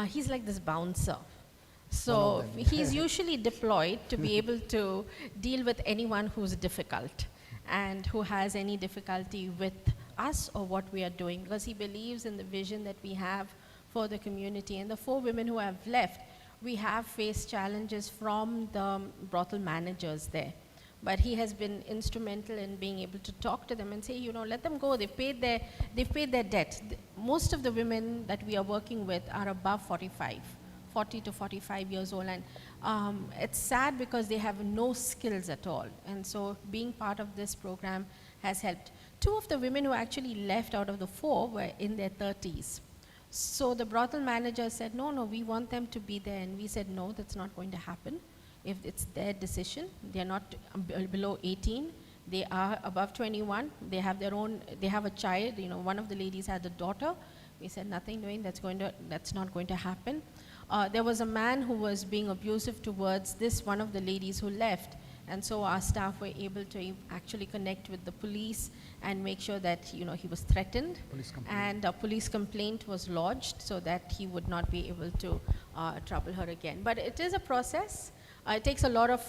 Speaker 2: He's like this bouncer. So he's usually deployed to be able to deal with anyone who's difficult and who has any difficulty with us or what we are doing, because he believes in the vision that we have for the community. And the 4 women who have left, we have faced challenges from the brothel managers there. But he has been instrumental in being able to talk to them and say, let them go. They've paid their debt. Most of the women that we are working with are above 45. 40 to 45 years old. And it's sad because they have no skills at all. And so being part of this program has helped. 2 of the women who actually left out of the 4 were in their 30s. So the brothel manager said, no, we want them to be there. And we said, no, that's not going to happen. If it's their decision, they're not below 18. They are above 21. They have their own, they have a child. One of the ladies had a daughter. We said, nothing doing, that's not going to happen. There was a man who was being abusive towards one of the ladies who left. And so our staff were able to actually connect with the police and make sure that he was threatened. And a police complaint was lodged so that he would not be able to trouble her again. But it is a process. It takes a lot of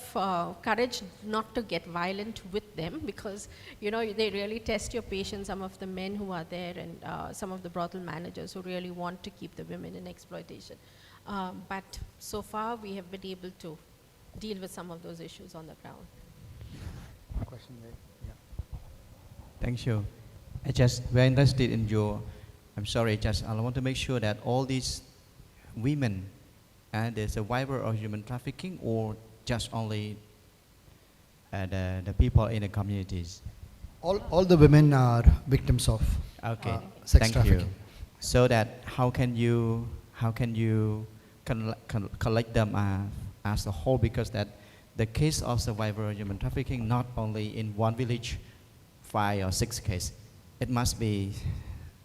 Speaker 2: courage not to get violent with them because they really test your patience. Some of the men who are there and some of the brothel managers who really want to keep the women in exploitation. But so far we have been able to deal with some of those issues on the ground.
Speaker 1: Question there. Yeah.
Speaker 7: Thank you. I just very interested in I'm sorry, I want to make sure that all these women and the survivor of human trafficking or just only the people in the communities?
Speaker 1: All the women are victims of sex
Speaker 7: Thank
Speaker 1: trafficking.
Speaker 7: you. So that how can you collect them as a whole, because that the case of survivor of human trafficking not only in one village, 5 or 6 cases, it must be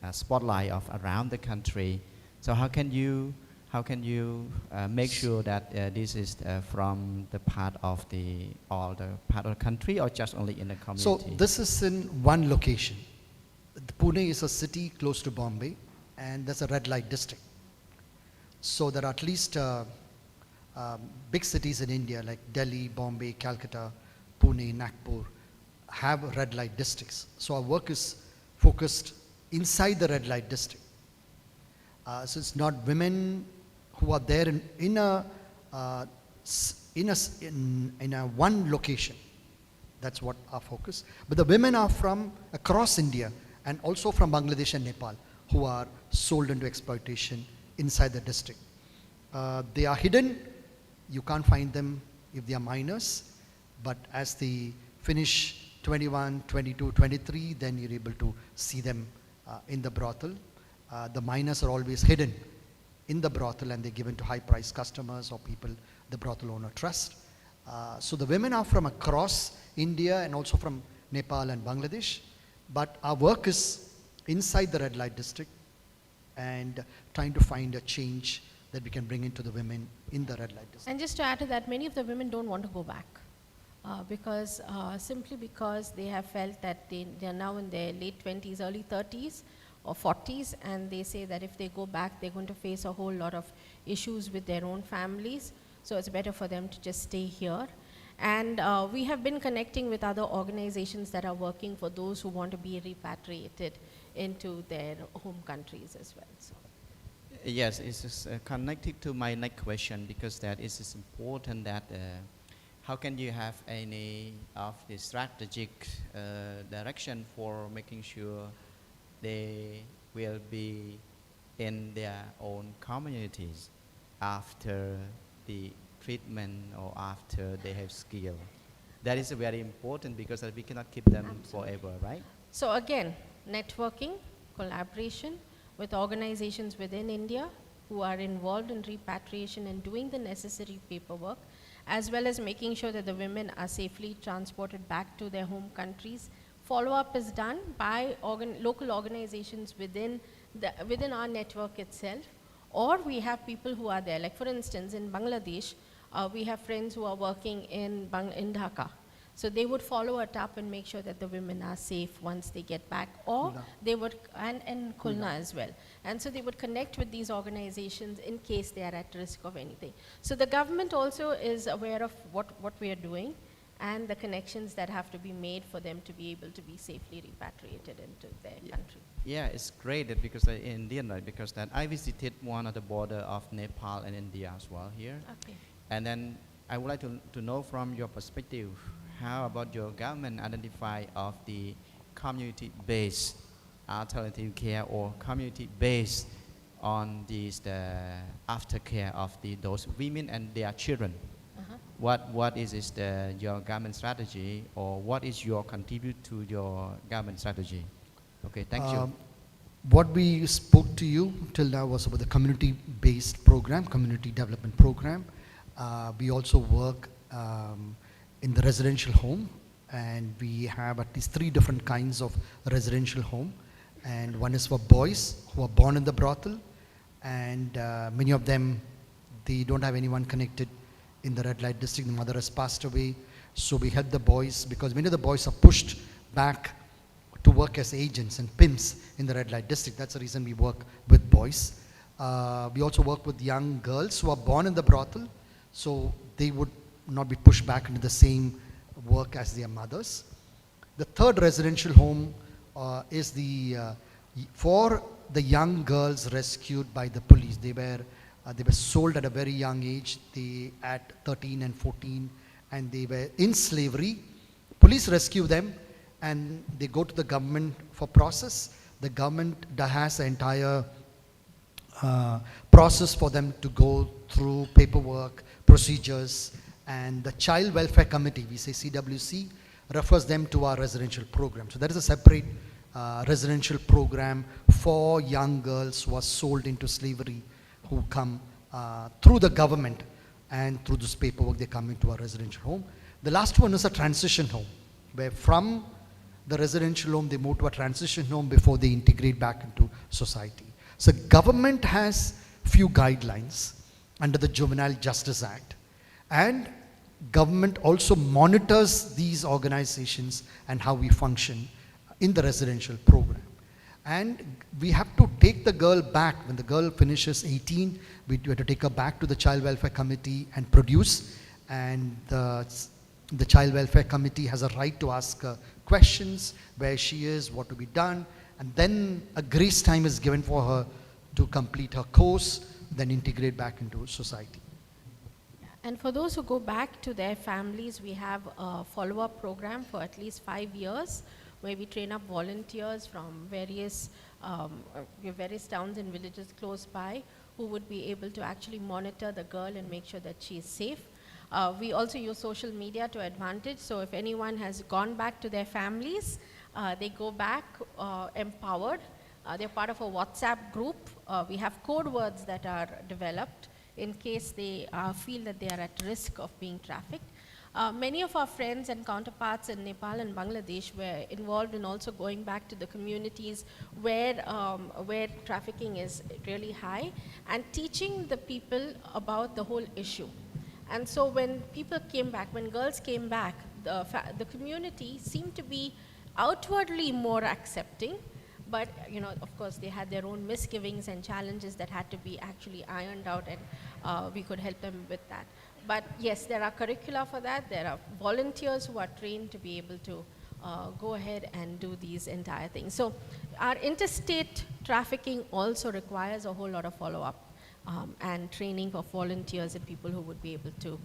Speaker 7: a spotlight of around the country. So how can you make sure that this is from the part of all the part of the country or just only in the community?
Speaker 1: So this is in one location. Pune is a city close to Bombay, and there's a red light district. So there are at least big cities in India like Delhi, Bombay, Calcutta, Pune, Nagpur have red light districts. So our work is focused inside the red light district. So it's not women who are there in a one location. That's what our focus. But the women are from across India and also from Bangladesh and Nepal who are sold into exploitation inside the district. They are hidden. You can't find them if they are minors. But as they finish 21, 22, 23, then you're able to see them in the brothel. The minors are always hidden in the brothel and they're given to high-priced customers or people the brothel owner trust. So the women are from across India and also from Nepal and Bangladesh. But our work is inside the red light district and trying to find a change that we can bring into the women in the red light district.
Speaker 2: And just to add to that, many of the women don't want to go back simply because they have felt that they are now in their late 20s, early 30s or 40s, and they say that if they go back, they're going to face a whole lot of issues with their own families. So it's better for them to just stay here. And we have been connecting with other organizations that are working for those who want to be repatriated into their home countries as well. So.
Speaker 7: Yes, it's connected to my next question, because that is important that how can you have any of the strategic direction for making sure they will be in their own communities after the treatment or after they have skill? That is very important because we cannot keep them forever, right?
Speaker 2: So again, networking, collaboration with organizations within India who are involved in repatriation and doing the necessary paperwork, as well as making sure that the women are safely transported back to their home countries. Follow-up is done by local organizations within our network itself, or we have people who are there. Like for instance, in Bangladesh, we have friends who are working in Dhaka. So they would follow it up and make sure that the women are safe once they get back, or they would, and Khulna as well. And so they would connect with these organizations in case they are at risk of anything. So the government also is aware of what we are doing and the connections that have to be made for them to be able to be safely repatriated into their country.
Speaker 7: Yeah, it's great that because Indian, right? Because that I visited one of the border of Nepal and India as well here.
Speaker 2: Okay.
Speaker 7: And then I would like to know from your perspective, how about your government identify of the community-based alternative care or community-based on the aftercare of those women and their children. What is your government strategy, or what is your contribute to your government strategy? Okay, thank you.
Speaker 1: What we spoke to you till now was about the community-based program, community development program. We also work in the residential home, and we have at least 3 different kinds of residential home. And one is for boys who are born in the brothel, and many of them, they don't have anyone connected in the red light district. The mother has passed away, so we help the boys, because many of the boys are pushed back to work as agents and pimps in the red light district. That's the reason we work with boys. We also work with young girls who are born in the brothel, so they would not be pushed back into the same work as their mothers. The third residential home is for the young girls rescued by the police. They were sold at a very young age, at 13 and 14, and they were in slavery. Police rescue them, and they go to the government for process. The government has an entire process for them to go through paperwork, procedures, and the Child Welfare Committee, we say CWC, refers them to our residential program. So there is a separate residential program for young girls who are sold into slavery, who come through the government, and through this paperwork they come into our residential home. The last one is a transition home, where from the residential home they move to a transition home before they integrate back into society. So government has few guidelines under the Juvenile Justice Act, and government also monitors these organizations and how we function in the residential program. And we have to take the girl back. When the girl finishes 18, we have to take her back to the Child Welfare Committee and produce. And the Child Welfare Committee has a right to ask her questions, where she is, what to be done. And then a grace time is given for her to complete her course, then integrate back into society.
Speaker 2: And for those who go back to their families, we have a follow-up program for at least 5 years, where we train up volunteers from various towns and villages close by, who would be able to actually monitor the girl and make sure that she is safe. We also use social media to advantage, so if anyone has gone back to their families, they go back empowered. They're part of a WhatsApp group. We have code words that are developed in case they feel that they are at risk of being trafficked. Many of our friends and counterparts in Nepal and Bangladesh were involved in also going back to the communities where trafficking is really high, and teaching the people about the whole issue. And so when people came back, when girls came back, the community seemed to be outwardly more accepting, but of course they had their own misgivings and challenges that had to be actually ironed out, and we could help them with that. But yes, there are curricula for that. There are volunteers who are trained to be able to go ahead and do these entire things. So our interstate trafficking also requires a whole lot of follow-up and training of volunteers and people who would be able to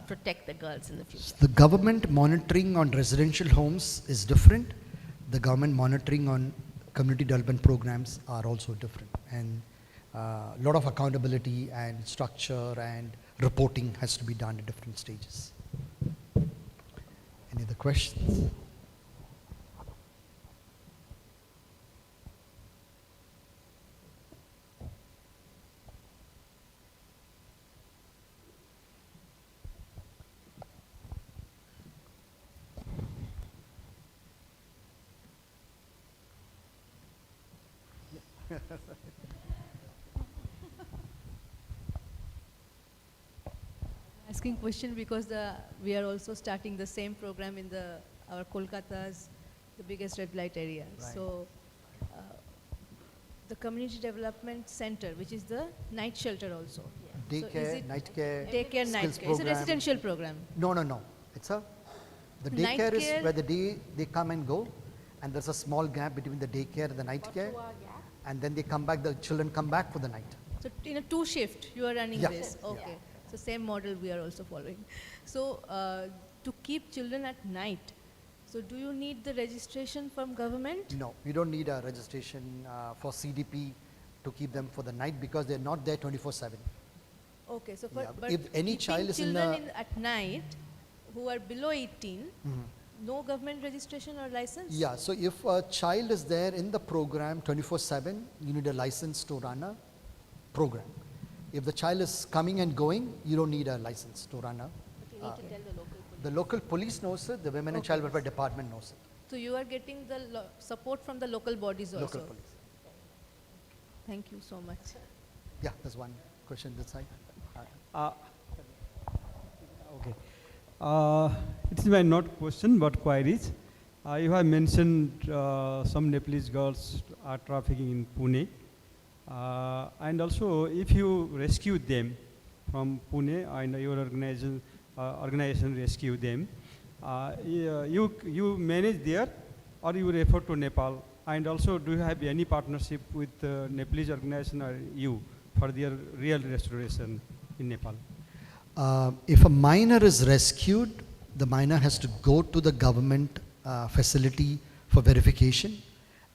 Speaker 2: protect the girls in the future.
Speaker 1: The government monitoring on residential homes is different. The government monitoring on community development programs are also different. And a lot of accountability and structure and reporting has to be done at different stages. Any other questions?
Speaker 3: Asking question because we are also starting the same program in our Kolkata's the biggest red light area.
Speaker 1: Right.
Speaker 3: So the community development center, which is the night shelter also.
Speaker 1: Daycare,
Speaker 3: So is it
Speaker 1: night care,
Speaker 3: daycare, night
Speaker 1: skills
Speaker 3: care. It's a
Speaker 1: program.
Speaker 3: residential program.
Speaker 1: No. The
Speaker 3: Night
Speaker 1: daycare is
Speaker 3: care-
Speaker 1: where the day they come and go, and there's a small gap between the daycare and the night care, and then they come back, the children come back for the night.
Speaker 3: So in a 2 shift, you are running
Speaker 1: Yeah.
Speaker 3: this. Okay. So same model we are also following. So to keep children at night, so do you need the registration from government?
Speaker 1: No, you don't need a registration for CDP to keep them for the night because they're not there 24/7.
Speaker 3: Okay, so for,
Speaker 1: Yeah,
Speaker 3: but
Speaker 1: if any
Speaker 3: keeping
Speaker 1: child is in
Speaker 3: children
Speaker 1: a-
Speaker 3: at night who are below 18, no government registration or license?
Speaker 1: Yeah, so if a child is there in the program 24/7, you need a license to run a program. If the child is coming and going, you don't need a license to run a.
Speaker 2: But you need to tell the local police.
Speaker 1: The local police knows it, the Women and
Speaker 3: Okay.
Speaker 1: Child Welfare Department knows it.
Speaker 3: So you are getting the support from the local bodies also?
Speaker 1: Local police.
Speaker 3: Thank you so much.
Speaker 1: Yeah, there's one question this side.
Speaker 8: Okay. It is my not question but queries. You have mentioned some Nepalese girls are trafficking in Pune. And also if you rescue them from Pune and your organization rescue them, you manage there or you refer to Nepal? And also do you have any partnership with Nepalese organization or you for their real restoration in Nepal?
Speaker 1: If a minor is rescued, the minor has to go to the government facility for verification,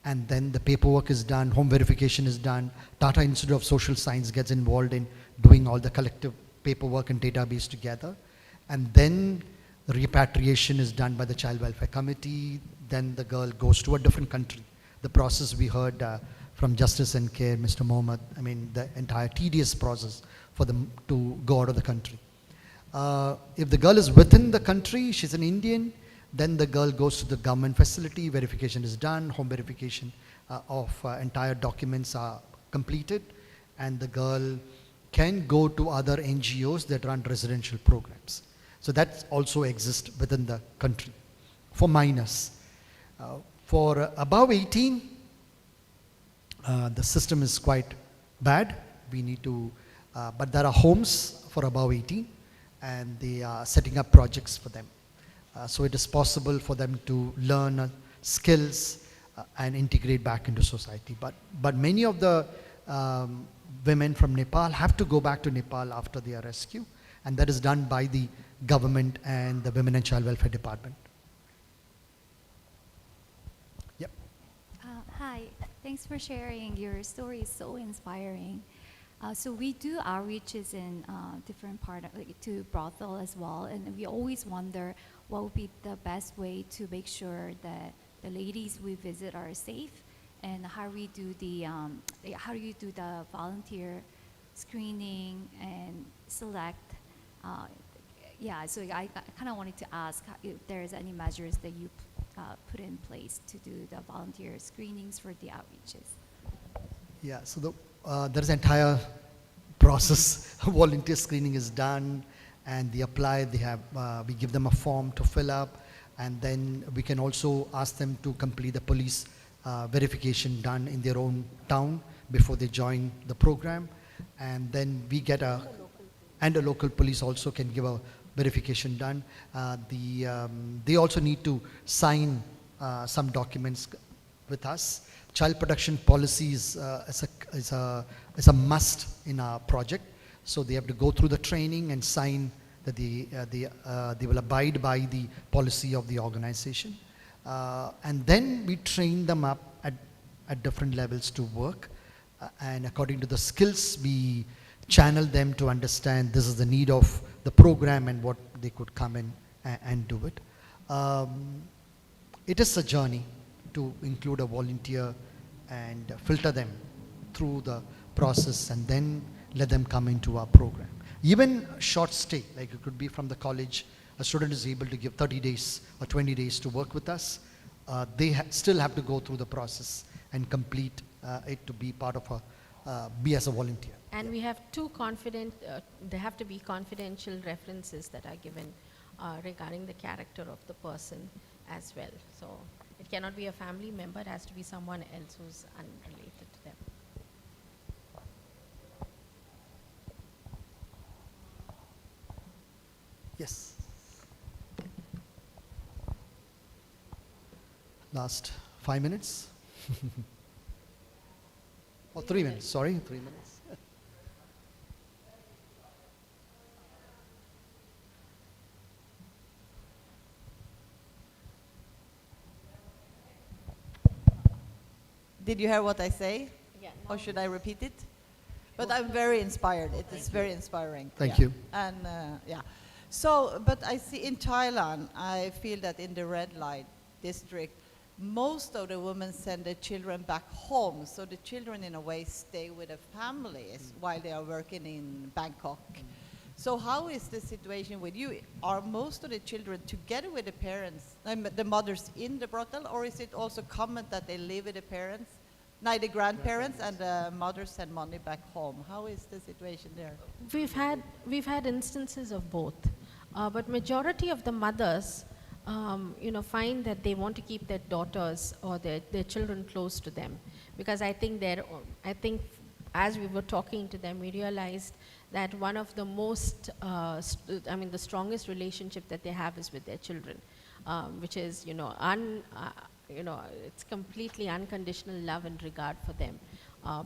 Speaker 1: and then the paperwork is done, home verification is done, Tata Institute of Social Science gets involved in doing all the collective paperwork and database together, and then repatriation is done by the Child Welfare Committee, then the girl goes to a different country. The process we heard from Justice and Care, Mr. Mohammed, I mean the entire tedious process for them to go out of the country. If the girl is within the country, she's an Indian, then the girl goes to the government facility, verification is done, home verification of entire documents are completed, and the girl can go to other NGOs that run residential programs. So that also exists within the country for minors. For above 18, the system is quite bad. We need to, but there are homes for above 18, and they are setting up projects for them. So it is possible for them to learn skills and integrate back into society. But many of the women from Nepal have to go back to Nepal after their rescue, and that is done by the government and the Women and Child Welfare Department. Yep.
Speaker 9: Hi, thanks for sharing. Your story is so inspiring. So we do outreaches in different part like to brothel as well, and we always wonder what would be the best way to make sure that the ladies we visit are safe, and how we do the volunteer screening and select. Yeah, so I kind of wanted to ask if there's any measures that you put in place to do the volunteer screenings for the outreaches.
Speaker 1: Yeah, so there's an entire process. Volunteer screening is done, and they apply. They have we give them a form to fill up, and then we can also ask them to complete the police verification done in their own town before they join the program, and then we get a local police also can give a verification done. They also need to sign some documents with us. Child protection policy is a must in our project. So they have to go through the training and sign that they will abide by the policy of the organization. And then we train them up at different levels to work. And according to the skills, we channel them to understand this is the need of the program and what they could come in and do it. It is a journey to include a volunteer and filter them through the process and then let them come into our program. Even short stay, like it could be from the college, a student is able to give 30 days or 20 days to work with us. They still have to go through the process and complete it to be part of be as a volunteer.
Speaker 2: And we have there have to be confidential references that are given regarding the character of the person as well. So it cannot be a family member, it has to be someone else who's unrelated to them.
Speaker 1: Yes. Last 5 minutes. Or 3 minutes, sorry, 3 minutes.
Speaker 10: Did you hear what I say?
Speaker 2: Yeah,
Speaker 10: or should I repeat it? But I'm very inspired. It is very inspiring.
Speaker 1: Thank
Speaker 10: yeah.
Speaker 1: you.
Speaker 10: And yeah. So, but I see in Thailand, I feel that in the red light district, most of the women send their children back home. So the children, in a way, stay with the families while they are working in Bangkok. So how is the situation with you? Are most of the children together with the parents, the mothers in the brothel, or is it also common that they live with the parents, the grandparents, and the mothers send money back home? How is the situation there?
Speaker 2: We've had instances of both, but majority of the mothers, find that they want to keep their daughters or their children close to them, because I think as we were talking to them, we realized that one of the most, the strongest relationship that they have is with their children, which is, it's completely unconditional love and regard for them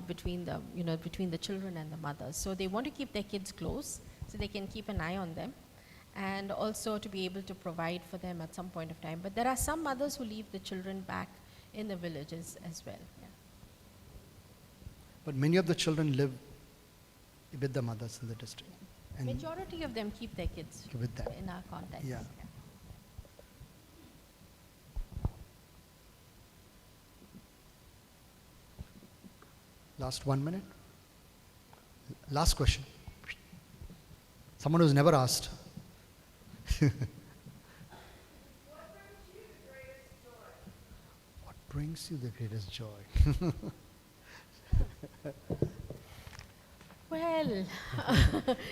Speaker 2: between the children and the mothers. So they want to keep their kids close so they can keep an eye on them, and also to be able to provide for them at some point of time. But there are some mothers who leave the children back in the villages as well. Yeah.
Speaker 1: But many of the children live with the mothers in the district. And
Speaker 2: Majority of them keep their kids
Speaker 1: with them.
Speaker 2: in our context.
Speaker 1: Yeah. Last 1 minute. Last question. Someone who's never asked. What brings you the greatest joy?
Speaker 2: Well,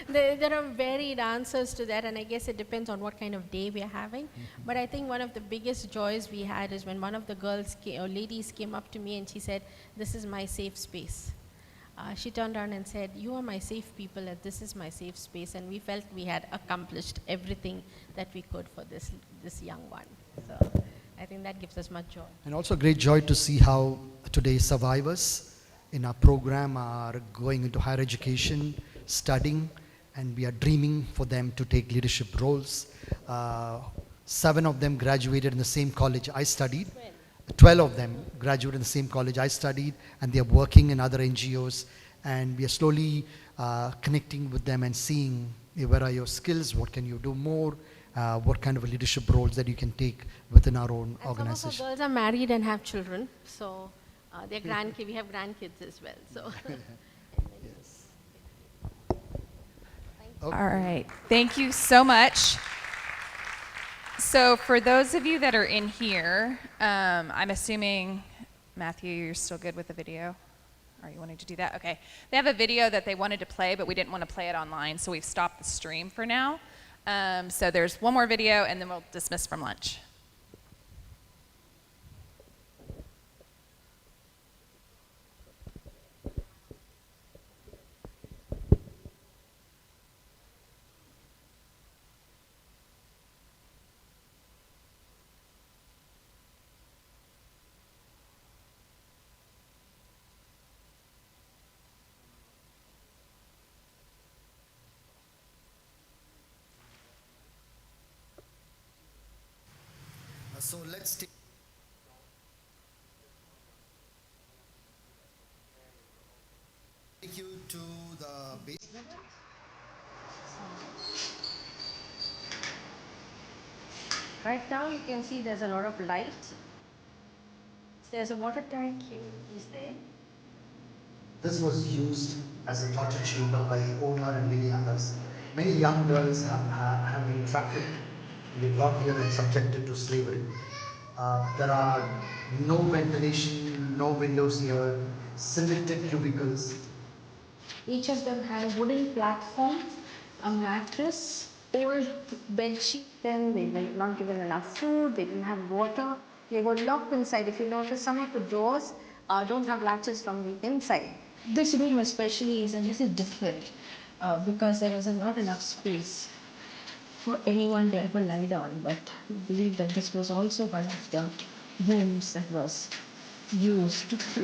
Speaker 2: there are varied answers to that, and I guess it depends on what kind of day we are having. But I think one of the biggest joys we had is when one of the ladies came up to me and she said, "This is my safe space." She turned around and said, "You are my safe people, and this is my safe space." And we felt we had accomplished everything that we could for this young one. So I think that gives us much joy.
Speaker 1: And also great joy to see how today's survivors in our program are going into higher education, studying, and we are dreaming for them to take leadership roles. 7 of them graduated in the same college I studied. 12 of them graduated in the same college I studied, and they are working in other NGOs, and we are slowly connecting with them and seeing where are your skills, what can you do more, what kind of leadership roles that you can take within our own
Speaker 2: And
Speaker 1: organization.
Speaker 2: some of our girls are married and have children, so we have grandkids as well. So.
Speaker 1: Yes.
Speaker 11: All right. Thank you so much. So for those of you that are in here, I'm assuming, Matthew, you're still good with the video? Are you wanting to do that? Okay. They have a video that they wanted to play, but we didn't want to play it online, so we've stopped the stream for now. So there's one more video, and then we'll dismiss from lunch.
Speaker 1: So let's take you to the basement.
Speaker 2: Right now you can see there's a lot of light. There's a water tank is there.
Speaker 1: This was used as a torture chamber by owner and many others. Many young girls have been trafficked, they brought here and subjected to slavery. There are no ventilation, no windows here, cemented cubicles.
Speaker 2: Each of them had a wooden platform, a mattress, old bed sheet. Then they were not given enough food, they didn't have water. They were locked inside. If you notice, some of the doors don't have latches from the inside. This room especially is a little different because there was not enough space for anyone to ever lie down. But I believe that this was also one of the rooms that was used